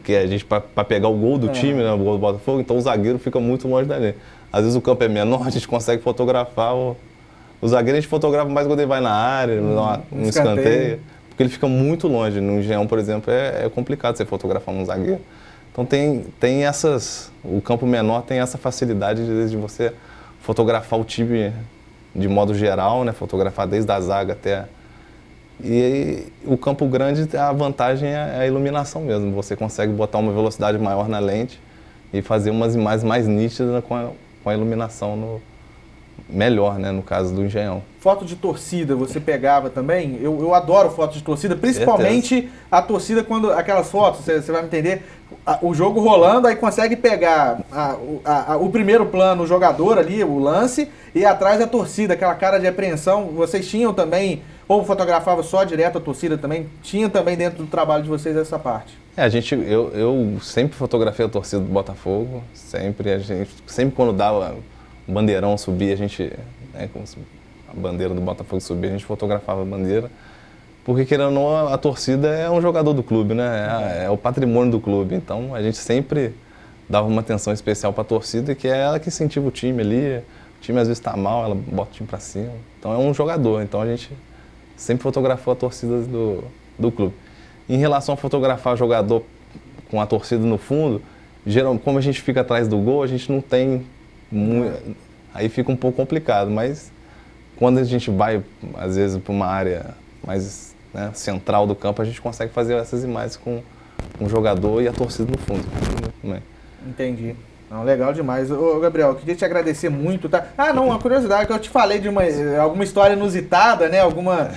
que a gente para pegar o gol do time, né, o gol do Botafogo, então o zagueiro fica muito longe dali. Às vezes o campo é menor, a gente consegue fotografar. O zagueiro a gente fotografa mais quando ele vai na área, no escanteio, porque ele fica muito longe. No Engenhão, por exemplo, é complicado você fotografar um zagueiro. Então tem o campo menor tem essa facilidade de você fotografar o time de modo geral, né? Fotografar desde a zaga até... E o campo grande, a vantagem é a iluminação mesmo. Você consegue botar uma velocidade maior na lente e fazer umas imagens mais nítidas com a iluminação melhor, né? No caso do Engenhão. Foto de torcida você pegava também? Eu adoro foto de torcida, principalmente a torcida quando... Aquelas fotos, você vai me entender, o jogo rolando, aí consegue pegar o primeiro plano, o jogador ali, o lance, e atrás a torcida, aquela cara de apreensão. Vocês tinham também, ou fotografava só direto a torcida também? Tinha também dentro do trabalho de vocês essa parte? Eu sempre fotografei a torcida do Botafogo, sempre quando dava o bandeirão subir, a gente, né, a bandeira do Botafogo subir, a gente fotografava a bandeira, porque querendo ou não, a torcida é um jogador do clube, né? É o patrimônio do clube, então a gente sempre dava uma atenção especial para a torcida, que é ela que incentiva o time ali, o time às vezes está mal, ela bota o time para cima, então é um jogador, então a gente sempre fotografou a torcida do clube. Em relação a fotografar jogador com a torcida no fundo, geralmente, como a gente fica atrás do gol, a gente não tem aí fica um pouco complicado, mas quando a gente vai, às vezes, para uma área mais, né, central do campo, a gente consegue fazer essas imagens com um jogador e a torcida no fundo. Entendi. Não, legal demais. Ô, Gabriel, eu queria te agradecer muito, tá? Uma curiosidade, que eu te falei de alguma história inusitada, né? Alguma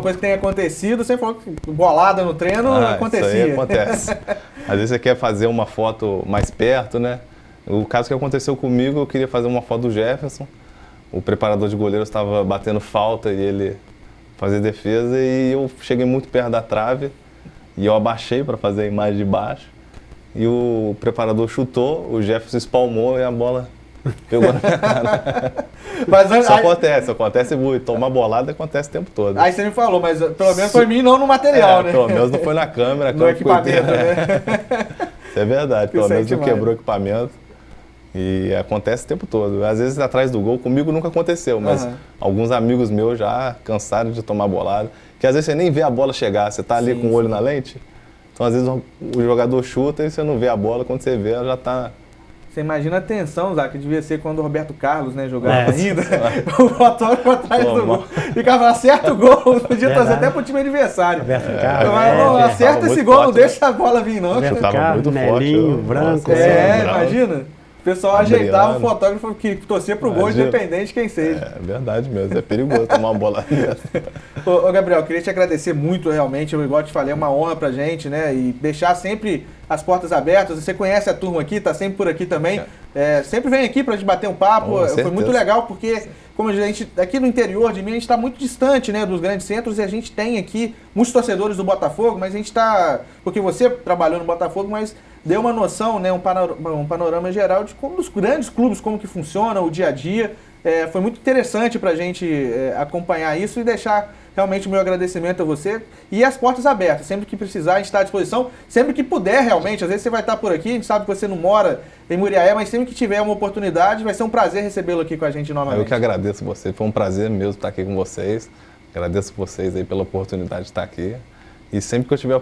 coisa que tenha acontecido, você falou que bolada no treino acontecia. Isso aí acontece. Às vezes você quer fazer uma foto mais perto, né? O caso que aconteceu comigo, eu queria fazer uma foto do Jefferson. O preparador de goleiros estava batendo falta e ele fazia defesa e eu cheguei muito perto da trave e eu abaixei para fazer a imagem de baixo. E o preparador chutou, o Jefferson espalmou e a bola Pegou na minha cara. Mas, Isso acontece muito. Tomar bolada acontece o tempo todo. Aí você me falou, mas pelo menos foi em mim, não no material, né? Pelo menos não foi na câmera. No equipamento, né? Isso é verdade. Pelo Isso é menos não demais. quebrou o equipamento. E acontece o tempo todo. Às vezes atrás do gol, comigo nunca aconteceu, mas alguns amigos meus já cansaram de tomar bolada. Que às vezes você nem vê a bola chegar, você tá ali com o olho na lente. Então às vezes o jogador chuta e você não vê a bola, quando você vê ela já tá... Você imagina a tensão, Zá, que devia ser quando o Roberto Carlos, né, jogava ainda, o fotógrafo atrás do gol. Ficava, acerta o gol, podia trazer até pro time adversário. Roberto Carlos. Não, acerta esse gol, não deixa a bola vir, não. Roberto Carlos, Nelinho, Branco. Imagina. O pessoal ajeitava o fotógrafo que torcia pro gol, independente de quem seja. É verdade mesmo, é perigoso tomar uma bola dessa. Ô Gabriel, queria te agradecer muito, realmente, igual eu te falei, é uma honra pra gente, né, e deixar sempre as portas abertas. Você conhece a turma aqui, tá sempre por aqui também, sempre vem aqui pra gente bater um papo. Foi muito legal, porque como a gente, aqui no interior de mim, a gente está muito distante, né, dos grandes centros, e a gente tem aqui muitos torcedores do Botafogo, mas a gente está, porque você trabalhou no Botafogo, mas deu uma noção, né, um panorama geral de como os grandes clubes, como que funciona o dia a dia. Foi muito interessante para a gente acompanhar isso e deixar realmente o meu agradecimento a você e as portas abertas. Sempre que precisar, a gente está à disposição. Sempre que puder, realmente. Às vezes você vai estar por aqui, a gente sabe que você não mora em Muriaé, mas sempre que tiver uma oportunidade, vai ser um prazer recebê-lo aqui com a gente novamente. Eu que agradeço você. Foi um prazer mesmo estar aqui com vocês. Agradeço vocês aí pela oportunidade de estar aqui. E sempre que eu tiver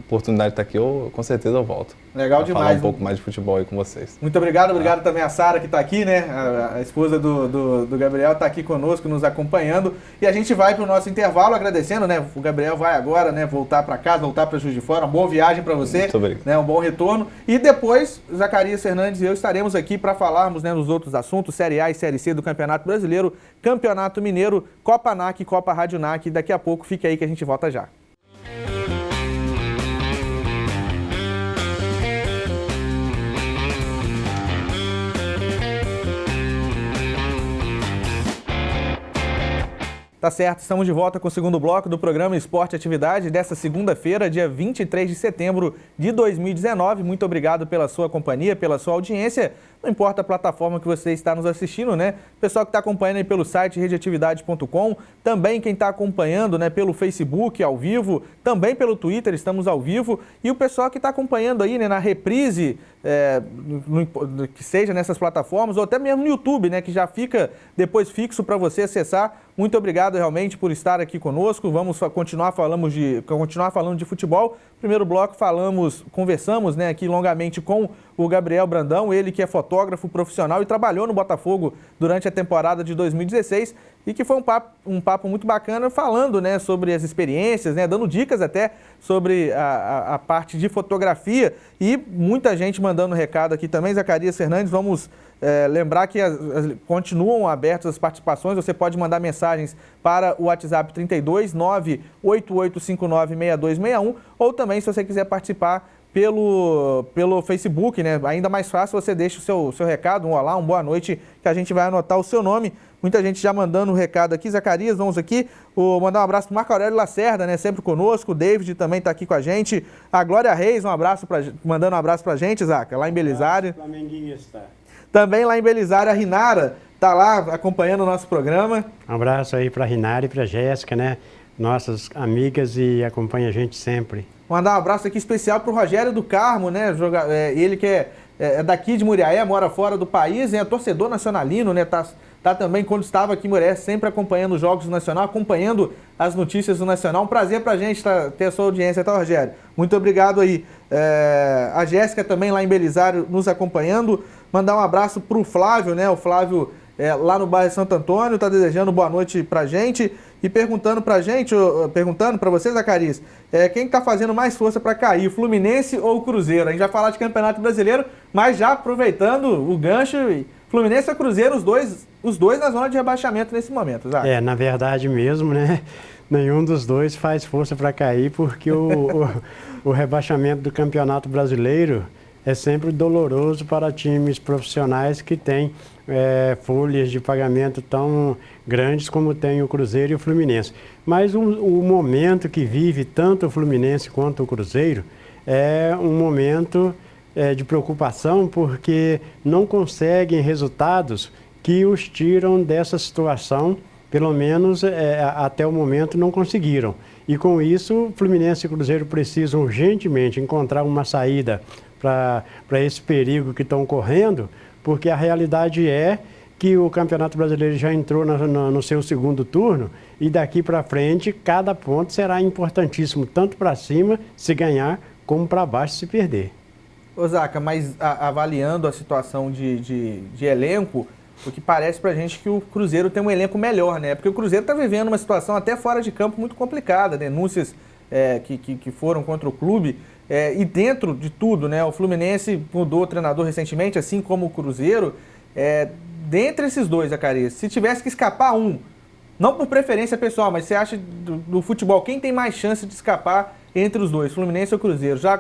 oportunidade de estar aqui, com certeza eu volto. Legal demais. Falar um pouco mais de futebol aí com vocês. Muito obrigado também a Sara que está aqui, né? A esposa do Gabriel está aqui conosco, nos acompanhando. E a gente vai para o nosso intervalo agradecendo, né? O Gabriel vai agora, né? Voltar para casa, voltar para Juiz de Fora. Uma boa viagem para você. Muito obrigado. Né? Um bom retorno. E depois, Zacarias Fernandes e eu estaremos aqui para falarmos, né, nos outros assuntos, Série A e Série C do Campeonato Brasileiro, Campeonato Mineiro, Copa NAC, Copa Rádio NAC. Daqui a pouco, fique aí que a gente volta já. Tá certo, estamos de volta com o segundo bloco do programa Esporte Atividade desta segunda-feira, dia 23 de setembro de 2019. Muito obrigado pela sua companhia, pela sua audiência. Não importa a plataforma que você está nos assistindo, né? Pessoal que está acompanhando aí pelo site redeatividade.com, também quem está acompanhando, né, pelo Facebook ao vivo, também pelo Twitter, estamos ao vivo. E o pessoal que está acompanhando aí, né, na reprise, que seja nessas plataformas, ou até mesmo no YouTube, né, que já fica depois fixo para você acessar. Muito obrigado realmente por estar aqui conosco. Vamos continuar falando de futebol. Primeiro bloco conversamos, né, aqui longamente com o Gabriel Brandão, ele que é fotógrafo profissional e trabalhou no Botafogo durante a temporada de 2016 e que foi um papo muito bacana falando, né, sobre as experiências, né, dando dicas até sobre a parte de fotografia e muita gente mandando recado aqui também. Zacarias Fernandes, vamos lembrar que continuam abertas as participações, você pode mandar mensagens para o WhatsApp 32 98859 6261 ou também se você quiser participar pelo Facebook, né? Ainda mais fácil, você deixa o seu recado, um olá, uma boa noite, que a gente vai anotar o seu nome. Muita gente já mandando um recado aqui. Zacarias, vamos aqui mandar um abraço para o Marco Aurélio Lacerda, né? Sempre conosco. O David também está aqui com a gente. A Glória Reis, mandando um abraço para a gente, Zaca, lá em Belisário. Também lá em Belisário, a Rinara está lá acompanhando o nosso programa. Um abraço aí para a Rinara e para a Jéssica, né? Nossas amigas e acompanha a gente sempre. Mandar um abraço aqui especial para o Rogério do Carmo, né? Ele que é daqui de Muriaé, mora fora do país, é torcedor nacionalino, né? Tá também, quando estava aqui em Muriaé, sempre acompanhando os jogos do Nacional, acompanhando as notícias do Nacional. Um prazer pra gente ter a sua audiência, tá, Rogério? Muito obrigado aí. A Jéssica também lá em Belisário nos acompanhando. Mandar um abraço pro Flávio, né? O Flávio lá no bairro Santo Antônio, tá desejando boa noite pra gente e perguntando pra você, Zacarias, quem tá fazendo mais força para cair, o Fluminense ou o Cruzeiro? A gente vai falar de Campeonato Brasileiro, mas já aproveitando o gancho, Fluminense ou Cruzeiro, os dois na zona de rebaixamento nesse momento, Zac. Na verdade mesmo, né? Nenhum dos dois faz força para cair, porque o rebaixamento do Campeonato Brasileiro é sempre doloroso para times profissionais que têm folhas de pagamento tão grandes como tem o Cruzeiro e o Fluminense. Mas o momento que vive tanto o Fluminense quanto o Cruzeiro é um momento de preocupação porque não conseguem resultados que os tiram dessa situação, pelo menos até o momento não conseguiram. E com isso, Fluminense e Cruzeiro precisam urgentemente encontrar uma saída para esse perigo que estão correndo, porque a realidade é que o Campeonato Brasileiro já entrou no seu segundo turno e daqui para frente cada ponto será importantíssimo, tanto para cima se ganhar, como para baixo se perder. Ô Zaca, mas avaliando a situação de elenco, o que parece pra gente que o Cruzeiro tem um elenco melhor, né? Porque o Cruzeiro tá vivendo uma situação até fora de campo muito complicada, denúncias que foram contra o clube. E dentro de tudo, né? O Fluminense mudou o treinador recentemente, assim como o Cruzeiro. Dentre esses dois, Zacarias, se tivesse que escapar um, não por preferência pessoal, mas você acha do futebol, quem tem mais chance de escapar entre os dois, Fluminense ou Cruzeiro? Já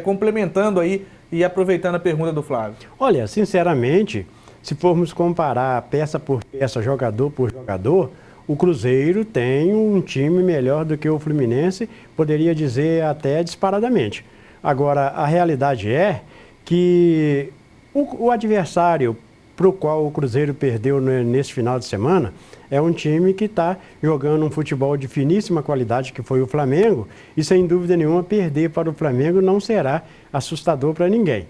complementando aí e aproveitando a pergunta do Flávio. Olha, sinceramente, se formos comparar peça por peça, jogador por jogador, o Cruzeiro tem um time melhor do que o Fluminense, poderia dizer até disparadamente. Agora, a realidade é que o adversário para o qual o Cruzeiro perdeu nesse final de semana é um time que está jogando um futebol de finíssima qualidade, que foi o Flamengo, e sem dúvida nenhuma perder para o Flamengo não será assustador para ninguém.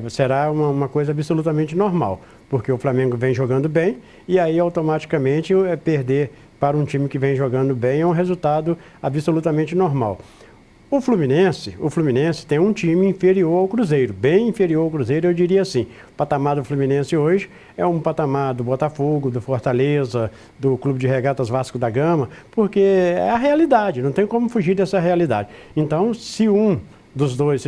Será uma coisa absolutamente normal, porque o Flamengo vem jogando bem e aí automaticamente perder para um time que vem jogando bem é um resultado absolutamente normal. O Fluminense tem um time inferior ao Cruzeiro, bem inferior ao Cruzeiro, eu diria assim. O patamar do Fluminense hoje é um patamar do Botafogo, do Fortaleza, do Clube de Regatas Vasco da Gama, porque é a realidade, não tem como fugir dessa realidade. Então, se um dos dois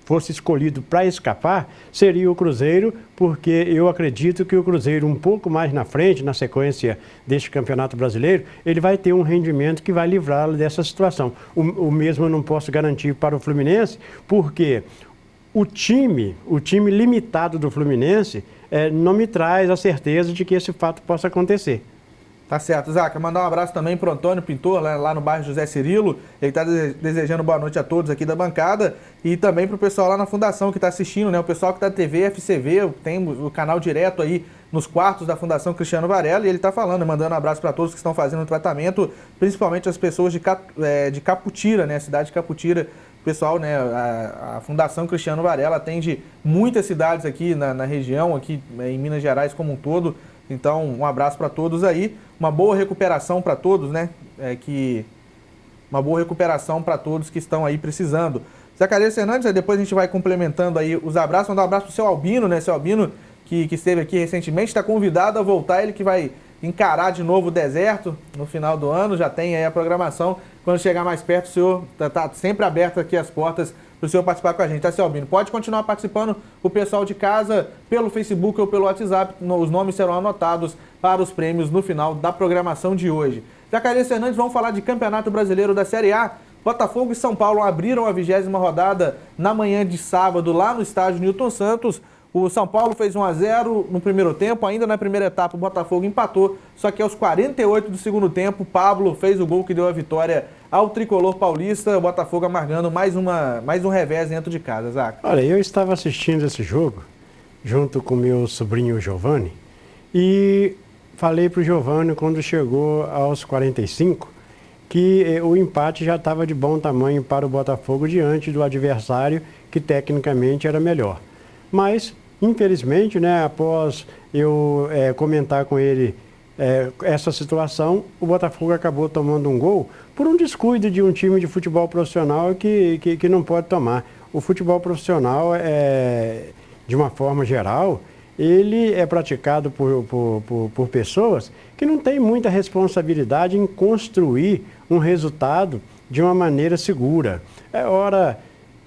fosse escolhido para escapar, seria o Cruzeiro, porque eu acredito que o Cruzeiro, um pouco mais na frente, na sequência deste Campeonato Brasileiro, ele vai ter um rendimento que vai livrá-lo dessa situação. O mesmo eu não posso garantir para o Fluminense, porque o time limitado do Fluminense não me traz a certeza de que esse fato possa acontecer. Tá certo, Zaca. Mandar um abraço também pro Antônio Pintor, lá no bairro José Cirilo. Ele está desejando boa noite a todos aqui da bancada e também pro pessoal lá na Fundação que está assistindo, né? O pessoal que está na TV FCV, tem o canal direto aí nos quartos da Fundação Cristiano Varela, e ele está falando, mandando um abraço para todos que estão fazendo o tratamento, principalmente as pessoas de Caputira, né? A cidade de Caputira. Pessoal, né? A Fundação Cristiano Varela atende muitas cidades aqui na região, aqui em Minas Gerais como um todo. Então, um abraço para todos aí. Uma boa recuperação para todos, né? Uma boa recuperação para todos que estão aí precisando. Zacarias Fernandes, depois a gente vai complementando aí os abraços. Mandar um abraço pro seu Albino, né? Seu Albino, que esteve aqui recentemente, está convidado a voltar. Ele que vai encarar de novo o deserto no final do ano. Já tem aí a programação. Quando chegar mais perto, o senhor tá sempre aberto aqui as portas para o senhor participar com a gente, tá, seu Albino? Pode continuar participando, o pessoal de casa, pelo Facebook ou pelo WhatsApp, os nomes serão anotados para os prêmios no final da programação de hoje. Zacarias Fernandes, vamos falar de Campeonato Brasileiro da Série A. Botafogo e São Paulo abriram a 20ª rodada na manhã de sábado lá no estádio Newton Santos. O São Paulo fez 1-0 no primeiro tempo, ainda na primeira etapa o Botafogo empatou, só que aos 48 do segundo tempo, Pablo fez o gol que deu a vitória ao tricolor paulista, o Botafogo amargando mais um revés dentro de casa, Zaca. Olha, eu estava assistindo esse jogo, junto com meu sobrinho Giovanni, e falei para o Giovanni, quando chegou aos 45, que o empate já estava de bom tamanho para o Botafogo diante do adversário, que tecnicamente era melhor. Mas, infelizmente, né, após eu comentar com ele essa situação, o Botafogo acabou tomando um gol por um descuido de um time de futebol profissional que não pode tomar. O futebol profissional, de uma forma geral, ele é praticado por pessoas que não têm muita responsabilidade em construir um resultado de uma maneira segura. Ora,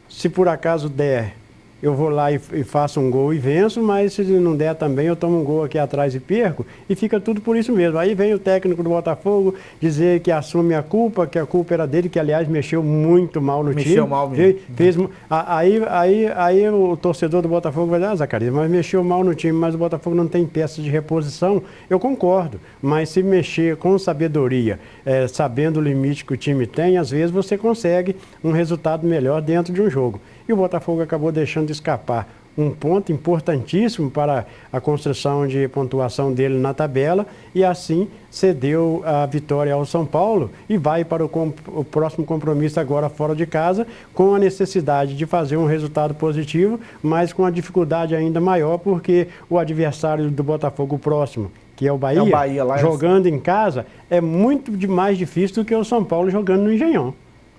se por acaso der, eu vou lá e faço um gol e venço, mas se não der também, eu tomo um gol aqui atrás e perco, e fica tudo por isso mesmo. Aí vem o técnico do Botafogo dizer que assume a culpa, que a culpa era dele, que aliás mexeu muito mal no time. Mexeu mal mesmo. Aí o torcedor do Botafogo vai dizer, Zacarias, mas mexeu mal no time, mas o Botafogo não tem peças de reposição. Eu concordo, mas se mexer com sabedoria, sabendo o limite que o time tem, às vezes você consegue um resultado melhor dentro de um jogo. e o Botafogo acabou deixando escapar um ponto importantíssimo para a construção de pontuação dele na tabela e assim cedeu a vitória ao São Paulo e vai para o próximo compromisso agora fora de casa com a necessidade de fazer um resultado positivo, mas com a dificuldade ainda maior porque o adversário do Botafogo próximo, que é o Bahia, jogando em casa, é muito mais difícil do que o São Paulo jogando no Engenhão.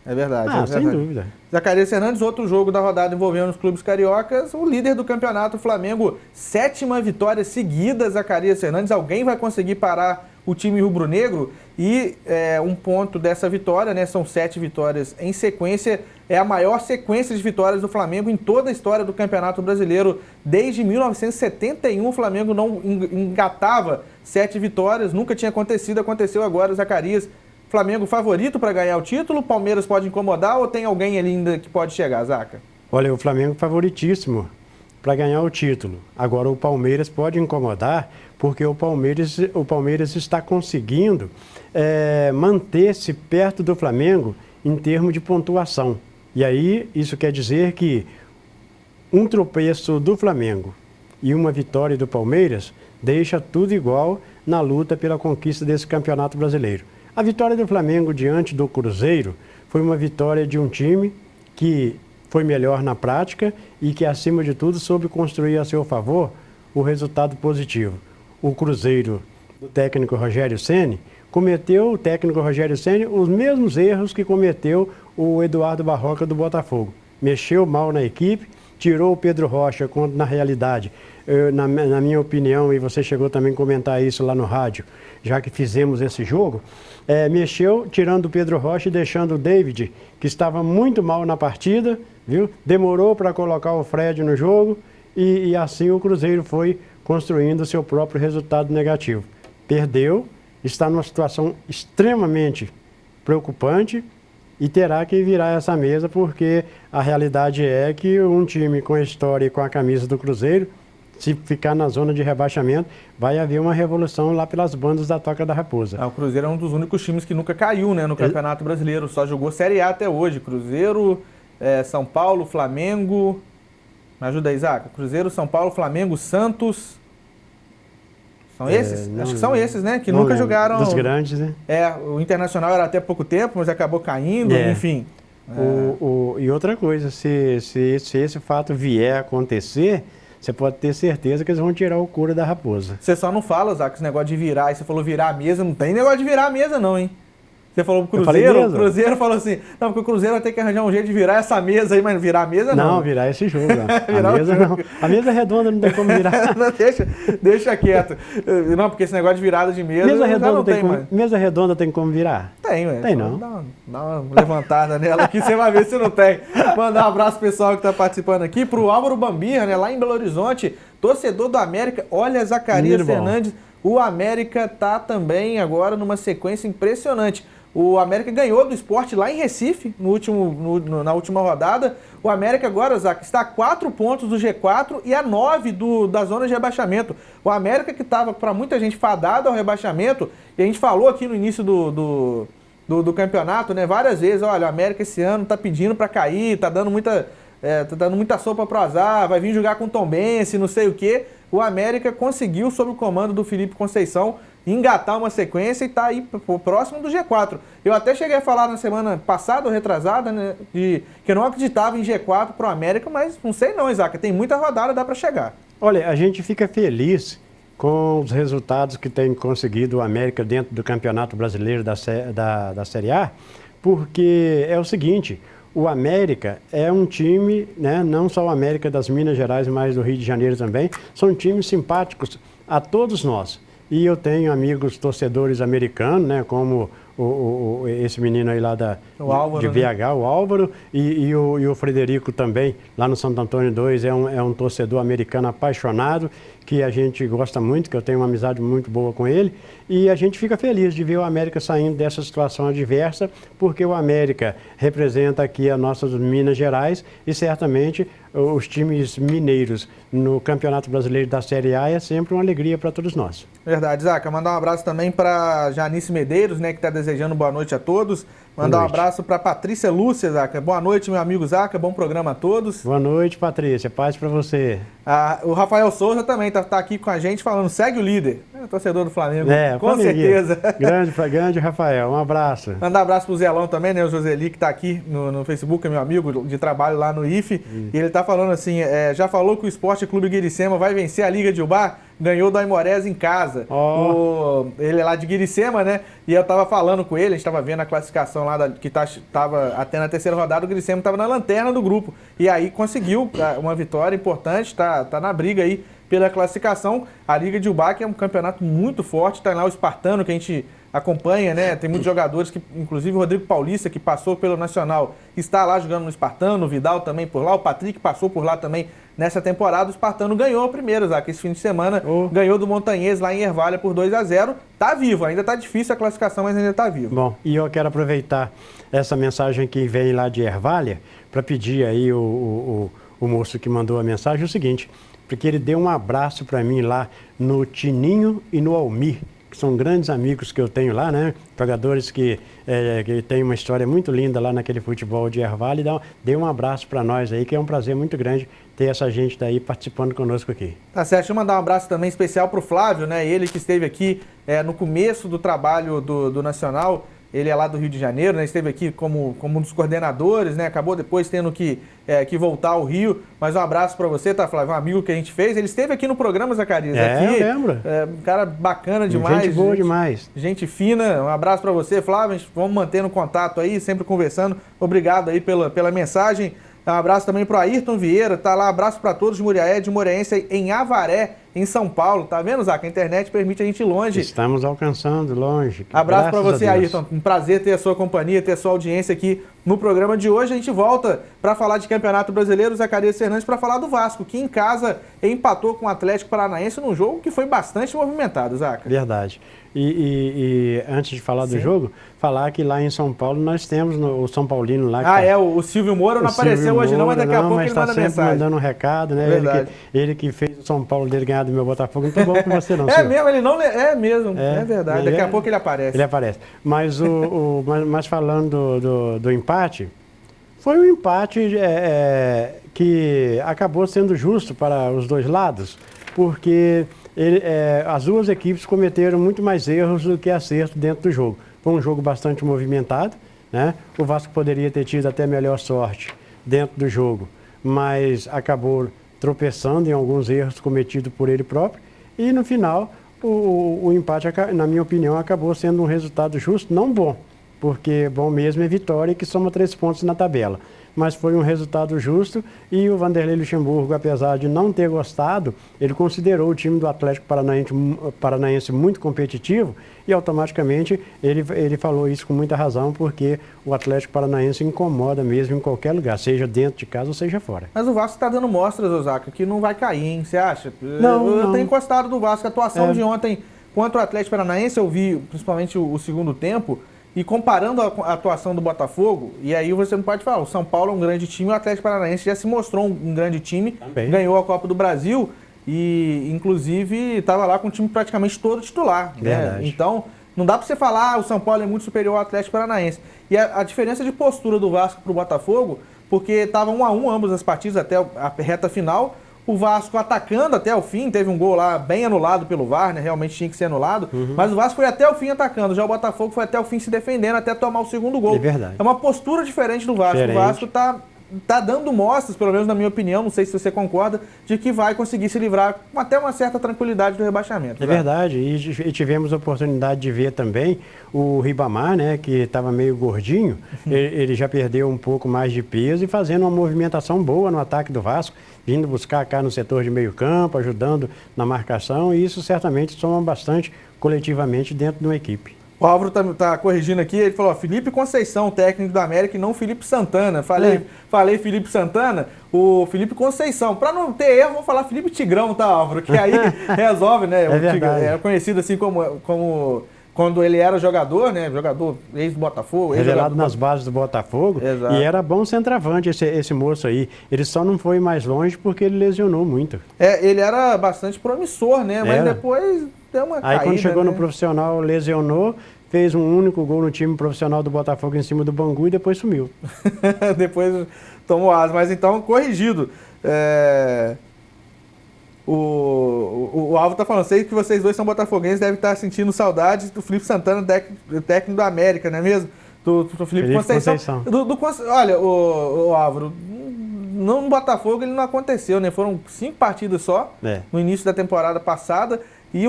É verdade. Ah, sem dúvida. Zacarias Fernandes, outro jogo da rodada envolvendo os clubes cariocas, o líder do campeonato, o Flamengo, 7ª vitória seguida, Zacarias Fernandes. Alguém vai conseguir parar o time rubro-negro? E um ponto dessa vitória, né? São 7 vitórias em sequência. É a maior sequência de vitórias do Flamengo em toda a história do Campeonato Brasileiro. Desde 1971, o Flamengo não engatava 7 vitórias, nunca tinha acontecido, aconteceu agora, Zacarias. Flamengo favorito para ganhar o título? Palmeiras pode incomodar ou tem alguém ali ainda que pode chegar, Zaca? Olha, o Flamengo favoritíssimo para ganhar o título. Agora o Palmeiras pode incomodar porque o Palmeiras está conseguindo manter-se perto do Flamengo em termos de pontuação. E aí isso quer dizer que um tropeço do Flamengo e uma vitória do Palmeiras deixa tudo igual na luta pela conquista desse Campeonato Brasileiro. A vitória do Flamengo diante do Cruzeiro foi uma vitória de um time que foi melhor na prática e que, acima de tudo, soube construir a seu favor o resultado positivo. O Cruzeiro, do técnico Rogério Ceni, cometeu os mesmos erros que cometeu o Eduardo Barroca do Botafogo. Mexeu mal na equipe, tirou o Pedro Rocha, quando na realidade, na minha opinião, e você chegou também a comentar isso lá no rádio, já que fizemos esse jogo, mexeu tirando o Pedro Rocha e deixando o David, que estava muito mal na partida, viu? Demorou para colocar o Fred no jogo e assim o Cruzeiro foi construindo o seu próprio resultado negativo. Perdeu, está numa situação extremamente preocupante e terá que virar essa mesa porque a realidade é que um time com a história e com a camisa do Cruzeiro, se ficar na zona de rebaixamento, vai haver uma revolução lá pelas bandas da Toca da Raposa. O Cruzeiro é um dos únicos times que nunca caiu, né, no Campeonato Brasileiro, só jogou Série A até hoje. Cruzeiro, São Paulo, Flamengo... Me ajuda aí, Zaca. Cruzeiro, São Paulo, Flamengo, Santos... São esses? Acho que são esses, né? Que nunca jogaram... Dos grandes, né? O Internacional era até pouco tempo, mas acabou caindo, enfim. E outra coisa, se esse fato vier a acontecer, você pode ter certeza que eles vão tirar o couro da raposa. Você só não fala, Zaca, esse negócio de virar. Aí você falou virar a mesa, não tem negócio de virar a mesa não, hein? Você falou pro Cruzeiro, o Cruzeiro falou assim, não, porque o Cruzeiro vai ter que arranjar um jeito de virar essa mesa aí, mas virar a mesa não. Não, virar esse jogo. A mesa não. A mesa redonda não tem como virar. Não, deixa quieto. Não, porque esse negócio de virada de mesa redonda não tem como, mesa redonda tem como virar? Tem, ué. Tem não. Dá uma levantada nela aqui, você vai ver se não tem. Mandar um abraço pro pessoal que tá participando aqui, pro Álvaro Bambirra, né, lá em Belo Horizonte, torcedor do América. Olha, Zacarias Fernandes, o América tá também agora numa sequência impressionante. O América ganhou do Sport lá em Recife, na última rodada. O América agora, Zac, está a 4 pontos do G4 e a 9 da zona de rebaixamento. O América que estava, para muita gente, fadado ao rebaixamento, e a gente falou aqui no início do campeonato, né, várias vezes, olha, o América esse ano está pedindo para cair, está dando muita sopa pro azar, vai vir jogar com o Tombense, não sei o quê. O América conseguiu, sob o comando do Felipe Conceição, engatar uma sequência e está aí próximo do G4. Eu até cheguei a falar na semana passada ou retrasada, né, que eu não acreditava em G4 para o América, mas não sei não, Isaac, tem muita rodada, dá para chegar. Olha, a gente fica feliz com os resultados que tem conseguido o América dentro do Campeonato Brasileiro da Série A, porque é o seguinte, o América é um time, né, não só o América das Minas Gerais, mas do Rio de Janeiro também, são times simpáticos a todos nós. E eu tenho amigos torcedores americanos, né, como esse menino aí lá Álvaro, de VH, né? O Álvaro, e o Frederico também, lá no Santo Antônio 2, é um torcedor americano apaixonado, que a gente gosta muito, que eu tenho uma amizade muito boa com ele, e a gente fica feliz de ver o América saindo dessa situação adversa, porque o América representa aqui as nossas Minas Gerais, e certamente os times mineiros no Campeonato Brasileiro da Série A é sempre uma alegria para todos nós. Verdade, Zaca. Mandar um abraço também para Janice Medeiros, né, que está desejando boa noite a todos. Mandar um abraço para Patrícia Lúcia, Zaca. Boa noite, meu amigo Zaca. Bom programa a todos. Boa noite, Patrícia. Paz para você. O Rafael Souza também tá aqui com a gente falando, segue o líder. torcedor do Flamengo, com Flamenguinho. certeza. Grande Rafael, um abraço. Mandar um abraço pro Zelão também, né? O Joseli, que tá aqui no Facebook, é meu amigo de trabalho lá no IFE. E ele tá falando assim, já falou que o Esporte Clube Guiricema vai vencer a Liga de Ubá? Ganhou do Aimorés em casa. Ele é lá de Guiricema, né? E eu tava falando com ele, a gente tava vendo a classificação lá, que tava até na terceira rodada, o Guiricema tava na lanterna do grupo. E aí conseguiu uma vitória importante, tá na briga aí pela classificação. A Liga de Ubá, que é um campeonato muito forte, tá lá o Espartano, que a gente acompanha, né? Tem muitos jogadores, que, inclusive o Rodrigo Paulista, que passou pelo Nacional, está lá jogando no Espartano, o Vidal também por lá, o Patrick passou por lá também nessa temporada. O Espartano ganhou a primeira, Zaca, esse fim de semana, ganhou do Montanhês lá em Ervalha por 2-0. Tá vivo, ainda tá difícil a classificação, mas ainda tá vivo. Bom, e eu quero aproveitar essa mensagem que vem lá de Ervalha para pedir aí o moço que mandou a mensagem o seguinte, porque ele deu um abraço para mim lá no Tininho e no Almir, que são grandes amigos que eu tenho lá, né? Jogadores que têm uma história muito linda lá naquele futebol de Ervalha. Dê um abraço para nós aí, que é um prazer muito grande ter essa gente daí participando conosco aqui. Tá certo, deixa eu mandar um abraço também especial para o Flávio, né? Ele que esteve aqui no começo do trabalho do Nacional. Ele é lá do Rio de Janeiro, né? Esteve aqui como um dos coordenadores, né? Acabou depois tendo que voltar ao Rio. Mas um abraço para você, tá, Flávio? Um amigo que a gente fez. Ele esteve aqui no programa, Zacarias. Eu lembro. Um cara bacana demais. Gente boa demais. Gente fina. Um abraço para você, Flávio. Vamos mantendo contato aí, sempre conversando. Obrigado aí pela mensagem. Um abraço também para o Ayrton Vieira, tá lá, abraço para todos de Muriaé, de Moriaense, em Avaré, em São Paulo. Tá vendo, Zaca? A internet permite a gente ir longe. Estamos alcançando longe. Abraço para você, Ayrton. Um prazer ter a sua companhia, ter a sua audiência aqui no programa de hoje. A gente volta para falar de Campeonato Brasileiro, Zacarias Fernandes, para falar do Vasco, que em casa empatou com o Atlético Paranaense num jogo que foi bastante movimentado, Zaca. Verdade. E antes de falar do jogo, falar que lá em São Paulo nós temos o São Paulino lá. O Silvio Moura não apareceu hoje não, mas daqui a pouco ele manda mensagem. Está sempre mandando um recado, né? Verdade. Ele que fez o São Paulo dele ganhar do meu Botafogo, não tá bom com você não, mesmo, ele não... É mesmo, é verdade. Daqui a pouco ele aparece. Ele aparece. Mas, mas falando do empate, foi um empate que acabou sendo justo para os dois lados, porque as duas equipes cometeram muito mais erros do que acerto dentro do jogo. Foi um jogo bastante movimentado, né? O Vasco poderia ter tido até melhor sorte dentro do jogo, mas acabou tropeçando em alguns erros cometidos por ele próprio. E no final, o empate, na minha opinião, acabou sendo um resultado justo, não bom, porque bom mesmo é vitória, que soma 3 pontos na tabela. Mas foi um resultado justo e o Vanderlei Luxemburgo, apesar de não ter gostado, ele considerou o time do Atlético Paranaense muito competitivo e automaticamente ele falou isso com muita razão, porque o Atlético Paranaense incomoda mesmo em qualquer lugar, seja dentro de casa ou seja fora. Mas o Vasco está dando mostras, Osaka, que não vai cair, hein? Você acha? Não. Eu tenho encostado do Vasco. A atuação de ontem contra o Atlético Paranaense, eu vi principalmente o segundo tempo. E comparando a atuação do Botafogo, e aí você não pode falar, o São Paulo é um grande time, o Atlético Paranaense já se mostrou um grande time, ganhou a Copa do Brasil e, inclusive, estava lá com o time praticamente todo titular. Né? Então, não dá para você falar, o São Paulo é muito superior ao Atlético Paranaense. E a diferença de postura do Vasco para o Botafogo, porque estavam 1-1 ambas as partidas até a reta final, o Vasco atacando até o fim, teve um gol lá bem anulado pelo VAR, né? Realmente tinha que ser anulado, mas o Vasco foi até o fim atacando, já o Botafogo foi até o fim se defendendo, até tomar o segundo gol. É verdade. É uma postura diferente do Vasco. O Vasco tá dando mostras, pelo menos na minha opinião, não sei se você concorda, de que vai conseguir se livrar com até uma certa tranquilidade do rebaixamento. É verdade, e tivemos a oportunidade de ver também o Ribamar, né, que estava meio gordinho, ele já perdeu um pouco mais de peso e fazendo uma movimentação boa no ataque do Vasco, vindo buscar cá no setor de meio campo, ajudando na marcação, e isso certamente soma bastante coletivamente dentro de uma equipe. O Álvaro tá corrigindo aqui, ele falou, Felipe Conceição, técnico do América, e não Felipe Santana. Falei Felipe Santana, o Felipe Conceição. Para não ter erro, vou falar Felipe Tigrão, tá, Álvaro? Que aí resolve, né? É conhecido assim como quando ele era jogador, né? Jogador ex-Botafogo. Revelado nas bases do Botafogo. Exato. E era bom centroavante esse moço aí. Ele só não foi mais longe porque ele lesionou muito. Ele era bastante promissor, né? Mas depois deu uma Aí caída, quando chegou né? no profissional, lesionou, fez um único gol no time profissional do Botafogo em cima do Bangu e depois sumiu. Depois tomou asa, mas então corrigido. O Alvo tá falando, sei que vocês dois são botafoguenses, devem estar sentindo saudade do Felipe Santana, técnico do América, não é mesmo? Do Felipe Conceição. Olha, o Álvaro, no Botafogo ele não aconteceu, né? Foram 5 partidas só no início da temporada passada e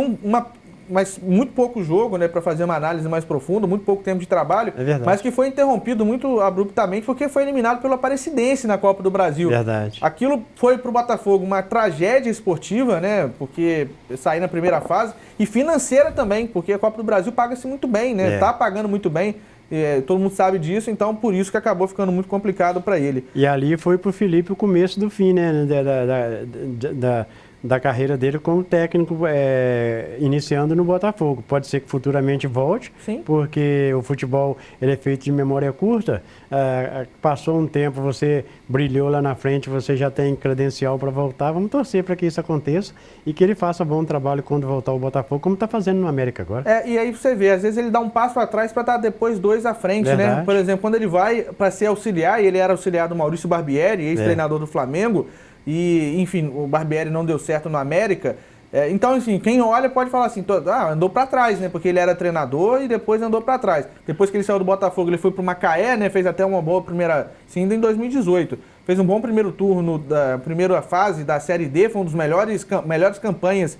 mas muito pouco jogo, né, para fazer uma análise mais profunda, muito pouco tempo de trabalho, mas que foi interrompido muito abruptamente porque foi eliminado pela Aparecidense na Copa do Brasil. Verdade. Aquilo foi para o Botafogo uma tragédia esportiva, né, porque sair na primeira fase, e financeira também, porque a Copa do Brasil paga-se muito bem, né, tá pagando muito bem. Todo mundo sabe disso, então por isso que acabou ficando muito complicado para ele. E ali foi pro Felipe o começo do fim, né, da carreira dele como técnico, iniciando no Botafogo. Pode ser que futuramente volte, sim, porque o futebol ele é feito de memória curta. Passou um tempo, você brilhou lá na frente, você já tem credencial para voltar. Vamos torcer para que isso aconteça e que ele faça bom trabalho quando voltar ao Botafogo, como está fazendo no América agora. E aí você vê, às vezes ele dá um passo atrás para estar depois 2 à frente, né? Por exemplo, quando ele vai para ser auxiliar, e ele era auxiliar do Maurício Barbieri, ex-treinador do Flamengo, e, enfim, o Barbieri não deu certo no América. Então, assim, quem olha pode falar assim, andou para trás, né? Porque ele era treinador e depois andou para trás. Depois que ele saiu do Botafogo, ele foi para o Macaé, né? Fez até uma boa primeira, sim, ainda em 2018. Fez um bom primeiro turno da primeira fase da Série D, foi uma das melhores campanhas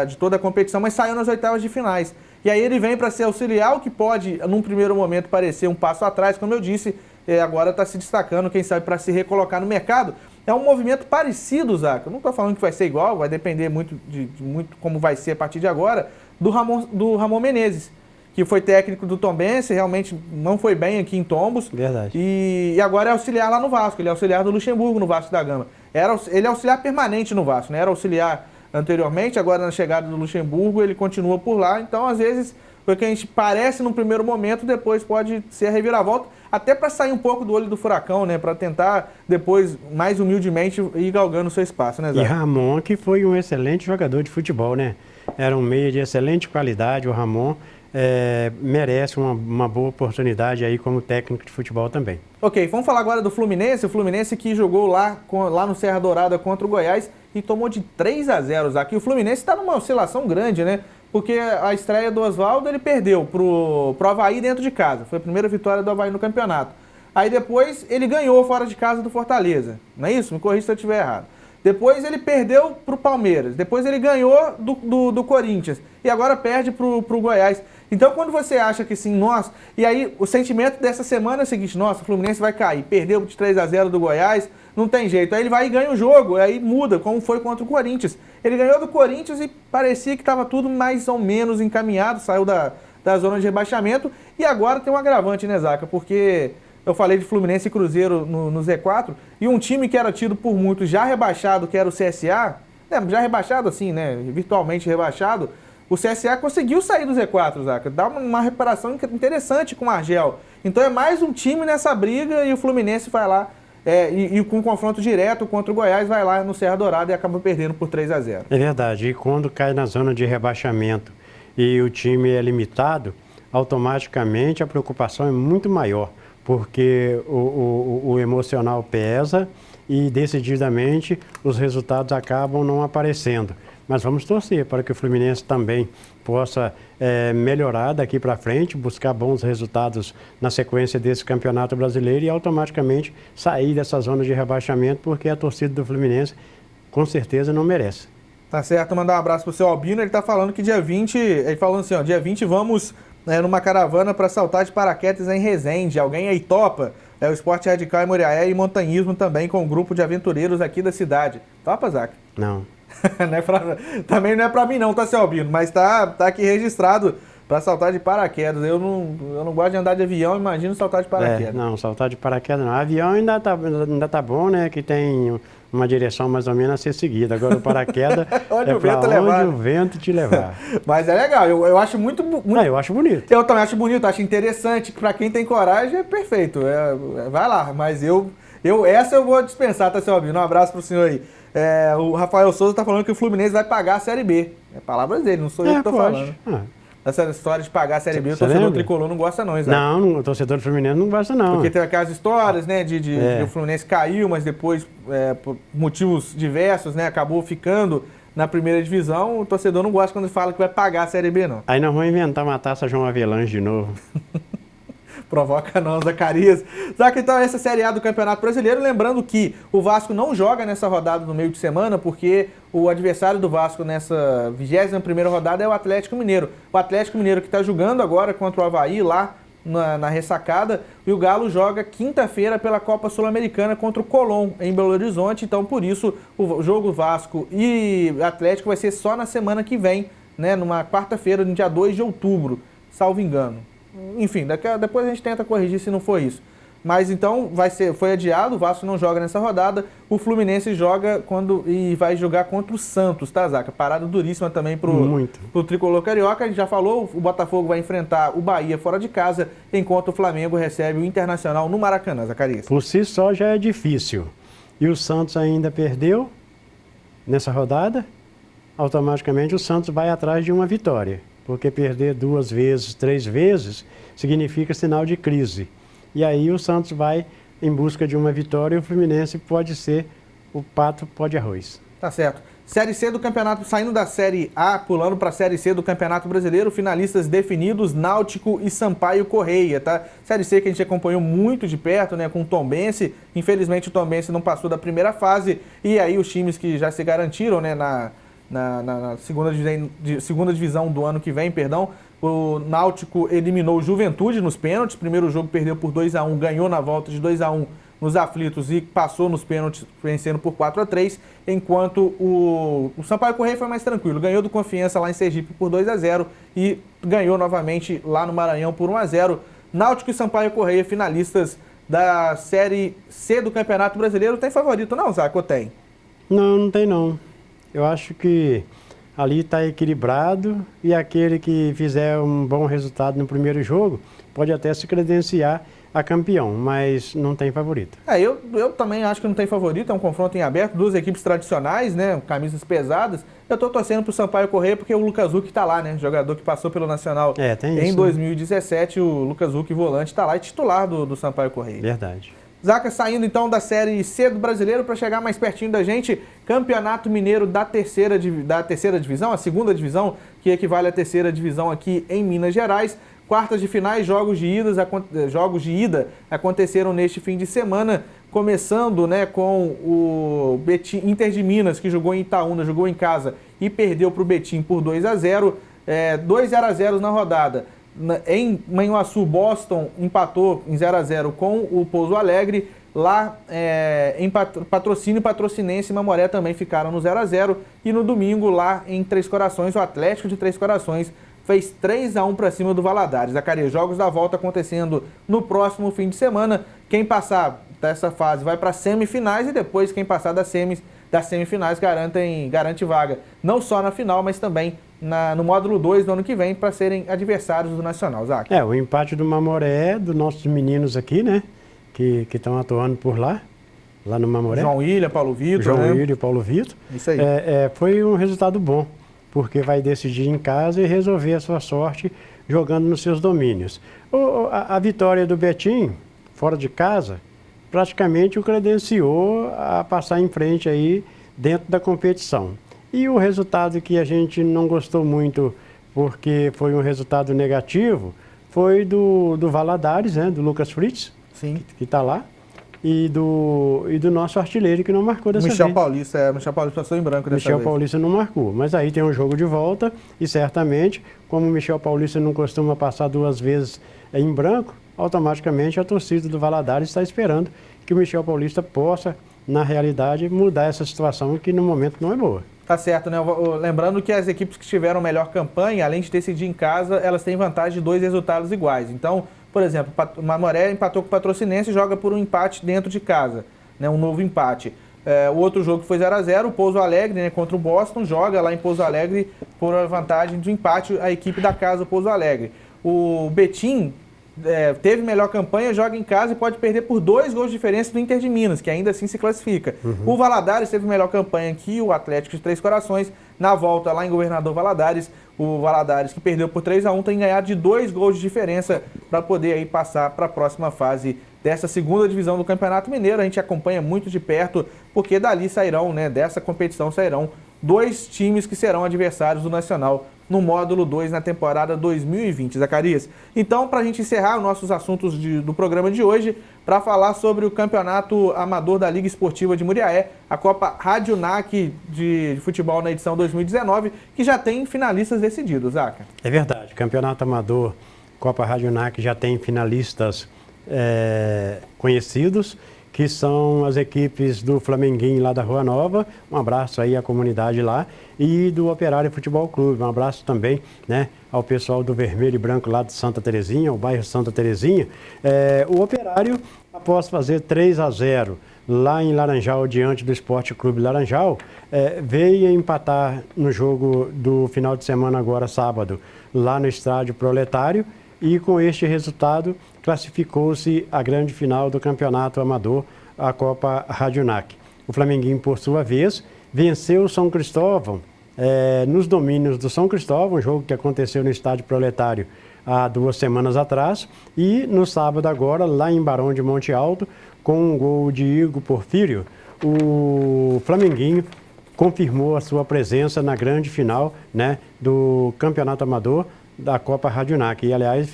de toda a competição, mas saiu nas oitavas de finais. E aí ele vem para ser auxiliar, o que pode, num primeiro momento, parecer um passo atrás, como eu disse, agora está se destacando, quem sabe, para se recolocar no mercado. É um movimento parecido, Zaca. Eu não estou falando que vai ser igual, vai depender muito de como vai ser a partir de agora, do Ramon Menezes, que foi técnico do Tombense, realmente não foi bem aqui em Tombos. Verdade. E agora é auxiliar lá no Vasco, ele é auxiliar do Luxemburgo no Vasco da Gama. Ele é auxiliar permanente no Vasco, né? Era auxiliar anteriormente, agora na chegada do Luxemburgo ele continua por lá. Então, às vezes, o que a gente parece num primeiro momento, depois pode ser a reviravolta, até para sair um pouco do olho do furacão, né? Para tentar depois, mais humildemente, ir galgando o seu espaço, né, Zé? E Ramon, que foi um excelente jogador de futebol, né? Era um meia de excelente qualidade, o Ramon merece uma boa oportunidade aí como técnico de futebol também. Ok, vamos falar agora do Fluminense. O Fluminense que jogou lá no Serra Dourada contra o Goiás e tomou de 3-0. Aqui o Fluminense está numa oscilação grande, né? Porque a estreia do Oswaldo ele perdeu pro Avaí dentro de casa. Foi a primeira vitória do Avaí no campeonato. Aí depois ele ganhou fora de casa do Fortaleza. Não é isso? Me corrija se eu estiver errado. Depois ele perdeu pro Palmeiras. Depois ele ganhou do Corinthians. E agora perde pro Goiás. Então quando você acha que sim, nossa... E aí o sentimento dessa semana é o seguinte, nossa, o Fluminense vai cair. Perdeu de 3-0 do Goiás, não tem jeito. Aí ele vai e ganha o jogo, aí muda, como foi contra o Corinthians. Ele ganhou do Corinthians e parecia que estava tudo mais ou menos encaminhado, saiu da zona de rebaixamento. E agora tem um agravante, né, Zaca? Porque eu falei de Fluminense e Cruzeiro no Z4, e um time que era tido por muitos já rebaixado, que era o CSA, já rebaixado assim, né, virtualmente rebaixado, o CSA conseguiu sair do Z4, Zaca. Dá uma reparação interessante com o Argel. Então é mais um time nessa briga e o Fluminense vai lá e com um confronto direto contra o Goiás, vai lá no Serra Dourada e acaba perdendo por 3-0. É verdade. E quando cai na zona de rebaixamento e o time é limitado, automaticamente a preocupação é muito maior, porque o emocional pesa e decididamente os resultados acabam não aparecendo. Mas vamos torcer para que o Fluminense também possa melhorar daqui para frente, buscar bons resultados na sequência desse Campeonato Brasileiro e automaticamente sair dessa zona de rebaixamento, porque a torcida do Fluminense com certeza não merece. Tá certo, mandar um abraço pro seu Albino, ele tá falando que dia 20, ele falando assim, ó, dia 20 vamos numa caravana para saltar de paraquedas em Resende, alguém aí topa? O esporte radical em Moriaé e montanhismo também com um grupo de aventureiros aqui da cidade. Topa, Zac? Não. Também não é pra mim não, tá, seu Albino? Mas tá aqui registrado pra saltar de paraquedas. Eu não gosto de andar de avião, imagino saltar de paraquedas. Não, saltar de paraquedas não. Avião ainda tá bom, né? Que tem uma direção mais ou menos a ser seguida. Agora o paraquedas onde é o vento pra levar. onde o vento te levar. Mas é legal, eu acho muito... Eu acho bonito. Eu também acho bonito, acho interessante. Pra quem tem coragem é perfeito. Vai lá, mas essa eu vou dispensar, tá, seu Albino? Um abraço pro senhor aí. O Rafael Souza está falando que o Fluminense vai pagar a Série B. É palavras dele, não sou eu que estou falando. Essa história de pagar a Série B, o torcedor tricolor não gosta não, Isaac. Não, o torcedor Fluminense não gosta não. Porque tem aquelas histórias, né, de o Fluminense caiu, mas depois, por motivos diversos, né, acabou ficando na primeira divisão. O torcedor não gosta quando fala que vai pagar a Série B, não. Aí nós vamos inventar uma taça João Avelange de novo. Provoca não, Zacarias. Zaca, então, essa Série A do Campeonato Brasileiro, lembrando que o Vasco não joga nessa rodada no meio de semana, porque o adversário do Vasco nessa 21ª rodada é o Atlético Mineiro. O Atlético Mineiro que está jogando agora contra o Avaí lá na ressacada, e o Galo joga quinta-feira pela Copa Sul-Americana contra o Colón, em Belo Horizonte. Então, por isso, o jogo Vasco e Atlético vai ser só na semana que vem, né, numa quarta-feira, no dia 2 de outubro, salvo engano. Enfim, depois a gente tenta corrigir se não for isso. Mas então foi adiado, o Vasco não joga nessa rodada, o Fluminense joga e vai jogar contra o Santos, tá, Zaca? Parada duríssima também pro tricolor carioca. A gente já falou, o Botafogo vai enfrentar o Bahia fora de casa, enquanto o Flamengo recebe o Internacional no Maracanã, Zacarias. Por si só já é difícil. E o Santos ainda perdeu nessa rodada, automaticamente o Santos vai atrás de uma vitória. Porque perder 2 vezes, 3 vezes, significa sinal de crise. E aí o Santos vai em busca de uma vitória e o Fluminense pode ser o pato pó de arroz. Tá certo. Série C do campeonato, saindo da Série A, pulando para a Série C do Campeonato Brasileiro, finalistas definidos, Náutico e Sampaio Correia, tá? Série C que a gente acompanhou muito de perto, né, com o Tombense. Infelizmente o Tombense não passou da primeira fase, e aí os times que já se garantiram, né, na segunda divisão do ano que vem, o Náutico eliminou o Juventude nos pênaltis. Primeiro jogo perdeu por 2-1, ganhou na volta de 2-1 nos aflitos e passou nos pênaltis, vencendo por 4-3, enquanto o Sampaio Correia foi mais tranquilo, ganhou do Confiança lá em Sergipe por 2-0 e ganhou novamente lá no Maranhão por 1-0. Náutico e Sampaio Correia, finalistas da Série C do Campeonato Brasileiro. Tem favorito não, Zaco? Tem? Não tem não. Eu acho que ali está equilibrado e aquele que fizer um bom resultado no primeiro jogo pode até se credenciar a campeão, mas não tem favorito. Eu também acho que não tem favorito, é um confronto em aberto, 2 equipes tradicionais, né, camisas pesadas. Eu estou torcendo para o Sampaio Correia porque o Lucas Huck está lá, né, jogador que passou pelo Nacional em 2017, o Lucas Huck, volante, está lá, é titular do Sampaio Correia. Verdade. Zaca, saindo então da Série C do Brasileiro para chegar mais pertinho da gente, Campeonato Mineiro da terceira divisão, a segunda divisão, que equivale à terceira divisão aqui em Minas Gerais. Quartas de finais, jogos de ida aconteceram neste fim de semana, começando, né, com o Betim, Inter de Minas, que jogou em Itaúna, jogou em casa e perdeu para o Betim por 2-0, 2 0-0 na rodada. Em Manhuaçu, Boston empatou em 0-0 com o Pouso Alegre. Lá em Patrocínio, Patrocinense e Mamoré também ficaram no 0-0. E no domingo, lá em Três Corações, o Atlético de Três Corações fez 3-1 para cima do Valadares. Zacarias, jogos da volta acontecendo no próximo fim de semana. Quem passar dessa fase vai para semifinais e depois quem passar das semifinais garante vaga. Não só na final, mas também no módulo 2 do ano que vem para serem adversários do Nacional, Zac. O empate do Mamoré, dos nossos meninos aqui, né, que estão atuando por lá no Mamoré. João William, Paulo Vitor. William e Paulo Vitor. Isso aí. Foi um resultado bom, porque vai decidir em casa e resolver a sua sorte jogando nos seus domínios. A vitória do Betim, fora de casa, praticamente o credenciou a passar em frente aí dentro da competição. E o resultado que a gente não gostou muito, porque foi um resultado negativo, foi do Valadares, né, do Lucas Fritz, sim, que está lá, e do nosso artilheiro que não marcou dessa vez. Michel Paulista passou em branco dessa vez. Michel Paulista não marcou, mas aí tem um jogo de volta e certamente, como o Michel Paulista não costuma passar 2 vezes em branco, automaticamente a torcida do Valadares está esperando que o Michel Paulista possa, na realidade, mudar essa situação que no momento não é boa. Tá certo, né? Lembrando que as equipes que tiveram melhor campanha, além de decidir em casa, elas têm vantagem de 2 resultados iguais. Então, por exemplo, o Mamoré empatou com o Patrocinense e joga por um empate dentro de casa, né? Um novo empate. O outro jogo foi 0-0, o Pouso Alegre, né, contra o Boston, joga lá em Pouso Alegre por a vantagem de empate a equipe da casa, o Pouso Alegre. O Betim teve melhor campanha, joga em casa e pode perder por 2 gols de diferença do Inter de Minas, que ainda assim se classifica. O Valadares teve melhor campanha que o Atlético de Três Corações. Na volta lá em Governador Valadares, o Valadares, que perdeu por 3-1, tem ganhado de 2 gols de diferença para poder aí passar para a próxima fase dessa segunda divisão do Campeonato Mineiro. A gente acompanha muito de perto, porque dali sairão, né, dessa competição sairão 2 times que serão adversários do Nacional no módulo 2 na temporada 2020, Zacarias. Então, para a gente encerrar os nossos assuntos do programa de hoje, para falar sobre o Campeonato Amador da Liga Esportiva de Muriaé, a Copa Rádio NAC de futebol na edição 2019, que já tem finalistas decididos, Zaca. É verdade, Campeonato Amador, Copa Rádio NAC já tem finalistas conhecidos, que são as equipes do Flamenguinho lá da Rua Nova, um abraço aí à comunidade lá, e do Operário Futebol Clube, um abraço também, né, ao pessoal do Vermelho e Branco lá de Santa Terezinha, o bairro Santa Terezinha. O Operário, após fazer 3-0 lá em Laranjal, diante do Esporte Clube Laranjal, veio empatar no jogo do final de semana agora, sábado, lá no Estádio Proletário, e com este resultado classificou-se a grande final do Campeonato Amador, a Copa Rádio NAC. O Flamenguinho, por sua vez, venceu o São Cristóvão nos domínios do São Cristóvão, um jogo que aconteceu no Estádio Proletário há 2 semanas atrás, e no sábado agora, lá em Barão de Monte Alto, com um gol de Igor Porfírio, o Flamenguinho confirmou a sua presença na grande final, né, do Campeonato Amador da Copa Rádio NAC. E, aliás,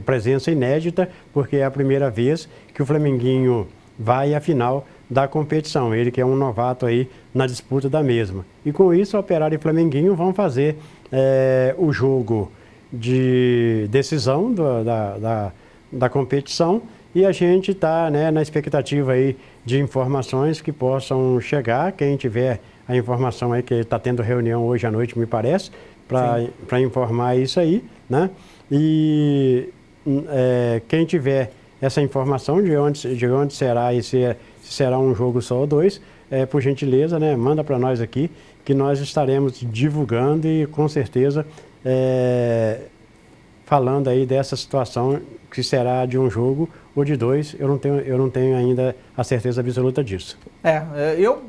presença inédita, porque é a primeira vez que o Flamenguinho vai à final da competição. Ele que é um novato aí na disputa da mesma. E com isso, o Operário e Flamenguinho vão fazer o jogo de decisão da competição. E a gente está, né, na expectativa aí de informações que possam chegar. Quem tiver a informação aí, que está tendo reunião hoje à noite, me parece, para informar isso aí, né? E quem tiver essa informação de onde será e se será um jogo só ou 2, por gentileza, né, manda para nós aqui, que nós estaremos divulgando e com certeza falando aí dessa situação, que será de um jogo ou de 2, eu não tenho ainda a certeza absoluta disso.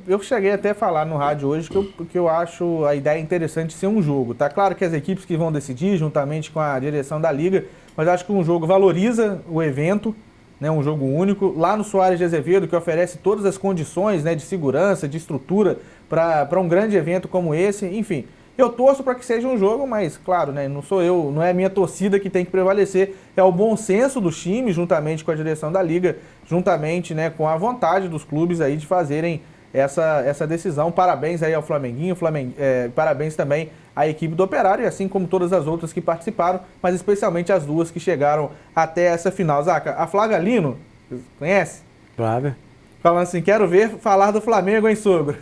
Eu cheguei até a falar no rádio hoje que eu acho a ideia interessante ser um jogo. Tá claro que as equipes que vão decidir, juntamente com a direção da Liga, mas acho que um jogo valoriza o evento, né, um jogo único. Lá no Soares de Azevedo, que oferece todas as condições, né, de segurança, de estrutura para um grande evento como esse, enfim. Eu torço para que seja um jogo, mas, claro, né, não sou eu, não é a minha torcida que tem que prevalecer, é o bom senso dos times, juntamente com a direção da Liga, juntamente, né, com a vontade dos clubes aí de fazerem essa decisão. Parabéns aí ao Flamenguinho, parabéns também à equipe do Operário, assim como todas as outras que participaram, mas especialmente as 2 que chegaram até essa final. Zaca, a Flávia Lino, conhece? Flávia. Falando assim, quero ver falar do Flamengo, hein, sogro?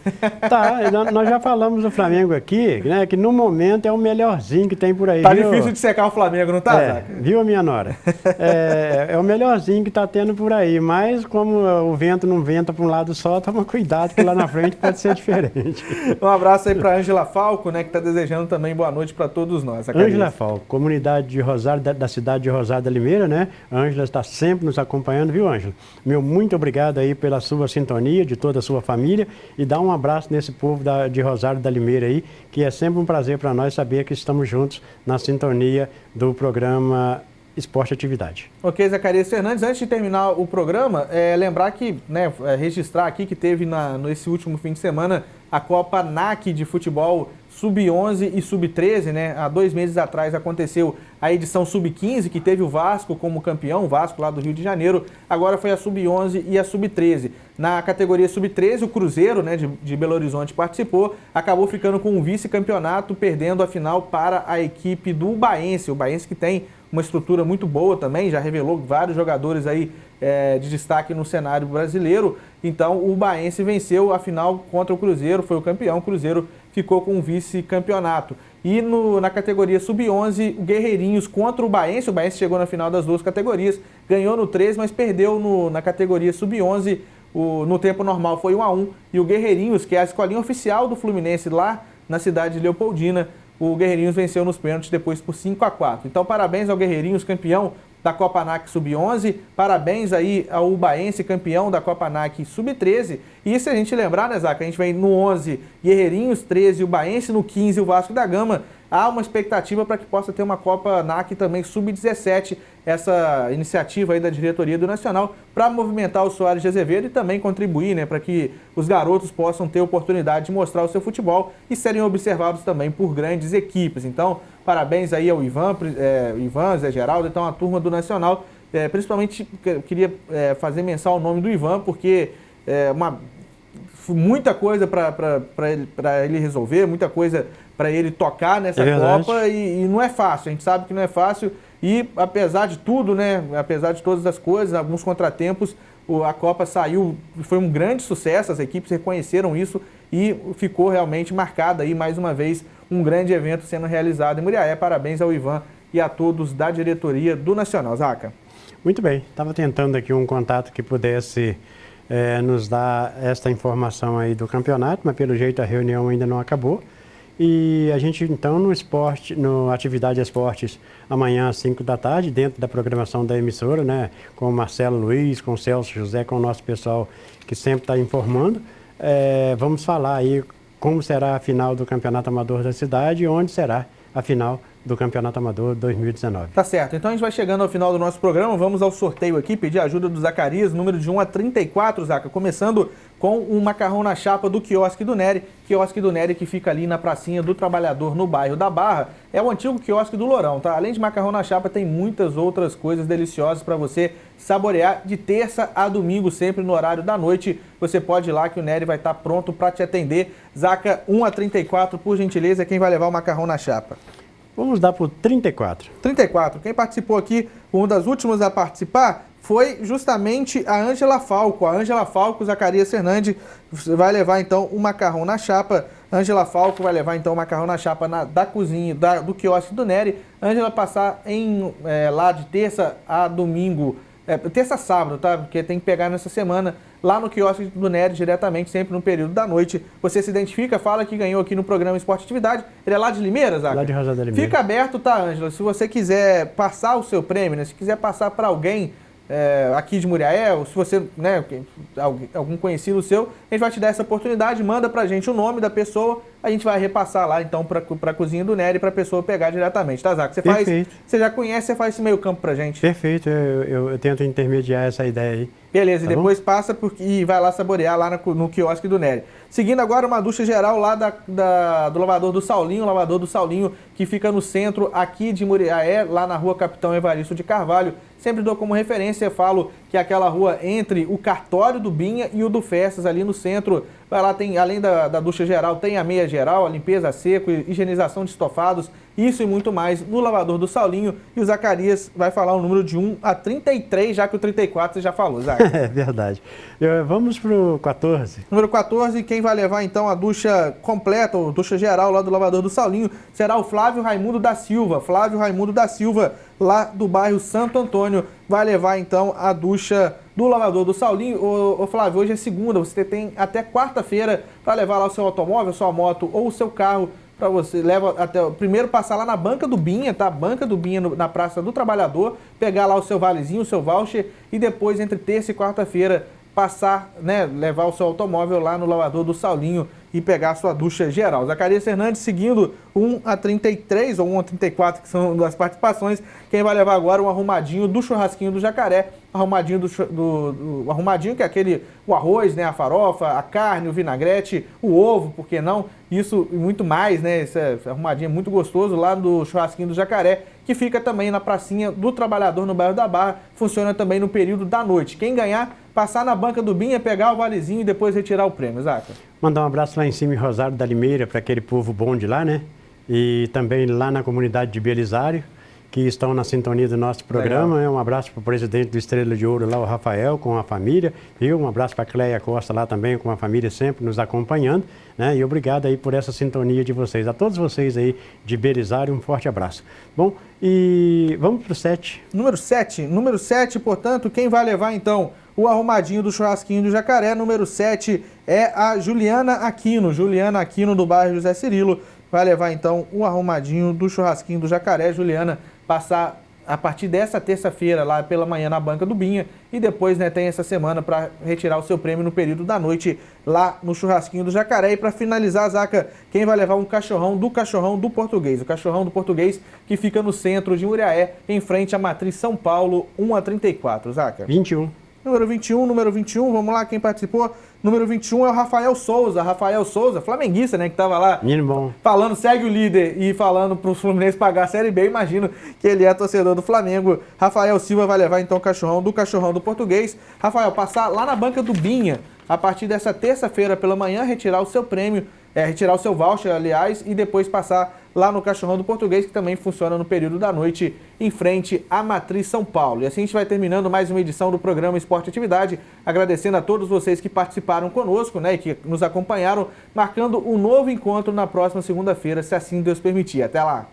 Tá, nós já falamos do Flamengo aqui, né, que no momento é o melhorzinho que tem por aí. Tá viu? difícil de secar o Flamengo, não tá, Zaca? Viu, minha nora? É o melhorzinho que tá tendo por aí, mas como o vento não venta para um lado só, toma cuidado que lá na frente pode ser diferente. Um abraço aí para Ângela Falco, né, que tá desejando também boa noite para todos nós. Ângela Falco, comunidade de Rosário, da cidade de Rosário da Limeira, né? A Ângela está sempre nos acompanhando, viu, Ângela? Meu muito obrigado aí pela sua sintonia, de toda a sua família, e dá um abraço nesse povo de Rosário da Limeira aí, que é sempre um prazer para nós saber que estamos juntos na sintonia do programa Esporte Atividade. Ok, Zacarias Fernandes, antes de terminar o programa, lembrar que, né, registrar aqui que teve nesse último fim de semana a Copa NAC de futebol Sub-11 e Sub-13, né? Há 2 meses atrás aconteceu a edição Sub-15, que teve o Vasco como campeão, o Vasco lá do Rio de Janeiro. Agora foi a Sub-11 e a Sub-13. Na categoria Sub-13, o Cruzeiro, né, de Belo Horizonte participou, acabou ficando com um vice-campeonato, perdendo a final para a equipe do Ubaense. O Ubaense que tem uma estrutura muito boa também, já revelou vários jogadores aí de destaque no cenário brasileiro. Então o Ubaense venceu a final contra o Cruzeiro, foi o campeão, o Cruzeiro ficou com um vice-campeonato. E na categoria Sub-11, o Guerreirinhos contra o Ubaense chegou na final das 2 categorias, ganhou no 13, mas perdeu na categoria Sub-11, no tempo normal foi 1-1, e o Guerreirinhos, que é a escolinha oficial do Fluminense lá na cidade de Leopoldina, o Guerreirinhos venceu nos pênaltis depois por 5-4. Então parabéns ao Guerreirinhos, campeão da Copa ANAC Sub-11. Parabéns aí ao Ubaense, campeão da Copa ANAC Sub-13. E se a gente lembrar, né, Zaca, a gente vem no 11, Guerreirinhos, 13, Ubaense, no 15, o Vasco da Gama. Há uma expectativa para que possa ter uma Copa ANAC também Sub-17, essa iniciativa aí da diretoria do Nacional, para movimentar o Soares de Azevedo e também contribuir, né, para que os garotos possam ter oportunidade de mostrar o seu futebol e serem observados também por grandes equipes. Então, parabéns aí ao Ivan, Zé Geraldo, então a turma do Nacional. Principalmente, eu queria fazer menção ao nome do Ivan, porque muita coisa para ele resolver, muita coisa para ele tocar nessa Copa e não é fácil, a gente sabe que não é fácil e apesar de tudo, né, apesar de todas as coisas, alguns contratempos, a Copa saiu, foi um grande sucesso, as equipes reconheceram isso e ficou realmente marcada aí mais uma vez um grande evento sendo realizado em Muriaé. Parabéns ao Ivan e a todos da diretoria do Nacional. Zaca. Muito bem, estava tentando aqui um contato que pudesse nos dar esta informação aí do campeonato, mas pelo jeito a reunião ainda não acabou. E a gente então no Atividade Esportes, amanhã às 5 da tarde, dentro da programação da emissora, né, com o Marcelo Luiz, com o Celso José, com o nosso pessoal que sempre está informando, vamos falar aí como será a final do Campeonato Amador da cidade e onde será a final do Campeonato Amador 2019. Tá certo, então a gente vai chegando ao final do nosso programa, vamos ao sorteio aqui, pedir a ajuda do Zacarias, número de 1 a 34, Zaca, começando com o macarrão na chapa do Quiosque do Nery que fica ali na pracinha do Trabalhador, no bairro da Barra, é o antigo quiosque do Lourão, tá? Além de macarrão na chapa, tem muitas outras coisas deliciosas para você saborear de terça a domingo, sempre no horário da noite, você pode ir lá que o Nery vai estar pronto para te atender. Zaca, 1 a 34, por gentileza, quem vai levar o macarrão na chapa? Vamos dar por 34. 34. Quem participou aqui, uma das últimas a participar, foi justamente a Ângela Falco. A Ângela Falco, Zacarias Fernandes, vai levar então o macarrão na chapa. Ângela Falco vai levar então o macarrão na chapa da cozinha, do quiosque do Nery. Ângela passar lá de terça a domingo, terça a sábado, tá? Porque tem que pegar nessa semana, lá no quiosque do Nery, diretamente, sempre no período da noite. Você se identifica, fala que ganhou aqui no programa Esporte Atividade. Ele é lá de Limeira, Zaca? Lá de Rosa da Limeira. Fica aberto, tá, Ângela? Se você quiser passar o seu prêmio, né? Se quiser passar para alguém aqui de Muriaé, ou se você, né, algum conhecido seu, a gente vai te dar essa oportunidade, manda pra gente o nome da pessoa, a gente vai repassar lá então pra cozinha do Nery pra pessoa pegar diretamente, tá, Zaca? Você já conhece, você faz esse meio campo pra gente. Perfeito, eu tento intermediar essa ideia aí. Beleza, e depois passa e vai lá saborear lá no quiosque do Nery. Seguindo agora uma ducha geral lá do lavador do Saulinho, o lavador do Saulinho que fica no centro aqui de Muriaé, lá na rua Capitão Evaristo de Carvalho. Sempre dou como referência, falo que é aquela rua entre o cartório do Binha e o do Festas, ali no centro. Vai lá, tem, além da ducha geral, tem a meia geral, a limpeza a seco, higienização de estofados, isso e muito mais no lavador do Saulinho. E o Zacarias vai falar o número de 1 a 33, já que o 34 você já falou, Zaca. É verdade. Vamos pro 14. Número 14, quem vai levar então a ducha completa, ou ducha geral lá do lavador do Saulinho, será o Flávio Raimundo da Silva. Flávio Raimundo da Silva, lá do bairro Santo Antônio, vai levar então a ducha do lavador do Saulinho. Ô Flávio, hoje é segunda, você tem até quarta-feira para levar lá o seu automóvel, sua moto ou o seu carro, para você, leva até primeiro passar lá na banca do Binha, tá? Banca do Binha na Praça do Trabalhador, pegar lá o seu valezinho, o seu voucher e depois entre terça e quarta-feira passar, né, levar o seu automóvel lá no lavador do Saulinho e pegar a sua ducha geral. Zacarias Fernandes seguindo 1 a 33 ou 1 a 34, que são das participações. Quem vai levar agora um arrumadinho do churrasquinho do Jacaré, arrumadinho do arrumadinho, que é o arroz, né, a farofa, a carne, o vinagrete, o ovo, por que não? Isso e muito mais, né? Esse arrumadinho é muito gostoso lá do churrasquinho do Jacaré, que fica também na pracinha do Trabalhador, no bairro da Barra. Funciona também no período da noite. Quem ganhar, passar na banca do Binha, pegar o valezinho e depois retirar o prêmio, Zaca. Mandar um abraço lá em cima em Rosário da Limeira, para aquele povo bom de lá, né? E também lá na comunidade de Belisário, que estão na sintonia do nosso programa. Um abraço para o presidente do Estrela de Ouro lá, o Rafael, com a família. E um abraço para a Cleia Costa lá também, com a família sempre nos acompanhando. Né? E obrigado aí por essa sintonia de vocês. A todos vocês aí de Belisário, um forte abraço. Bom, e vamos para o 7. Número 7, portanto, quem vai levar então o arrumadinho do churrasquinho do Jacaré, número 7, é a Juliana Aquino. Juliana Aquino, do bairro José Cirilo, vai levar então o arrumadinho do churrasquinho do Jacaré. Juliana, passar a partir dessa terça-feira, lá pela manhã, na banca do Binha, e depois, né, tem essa semana para retirar o seu prêmio no período da noite, lá no Churrasquinho do Jacaré. E para finalizar, Zaca, quem vai levar um Cachorrão do Português? O Cachorrão do Português, que fica no centro de Muriaé, em frente à Matriz São Paulo, 1-34, Zaca. 21. Número 21, vamos lá, quem participou? Número 21 é o Rafael Souza, flamenguista, né, que estava lá Bom. falando, segue o líder e falando para o Fluminense pagar a Série B, imagino que ele é torcedor do Flamengo. Rafael Silva vai levar então o Cachorrão do Português. Rafael, passar lá na banca do Binha, a partir dessa terça-feira pela manhã, retirar o seu prêmio, retirar o seu voucher, aliás, e depois passar lá no Cachorrão do Português, que também funciona no período da noite, em frente à Matriz São Paulo. E assim a gente vai terminando mais uma edição do programa Esporte Atividade, agradecendo a todos vocês que participaram conosco, né, e que nos acompanharam, marcando um novo encontro na próxima segunda-feira, se assim Deus permitir. Até lá!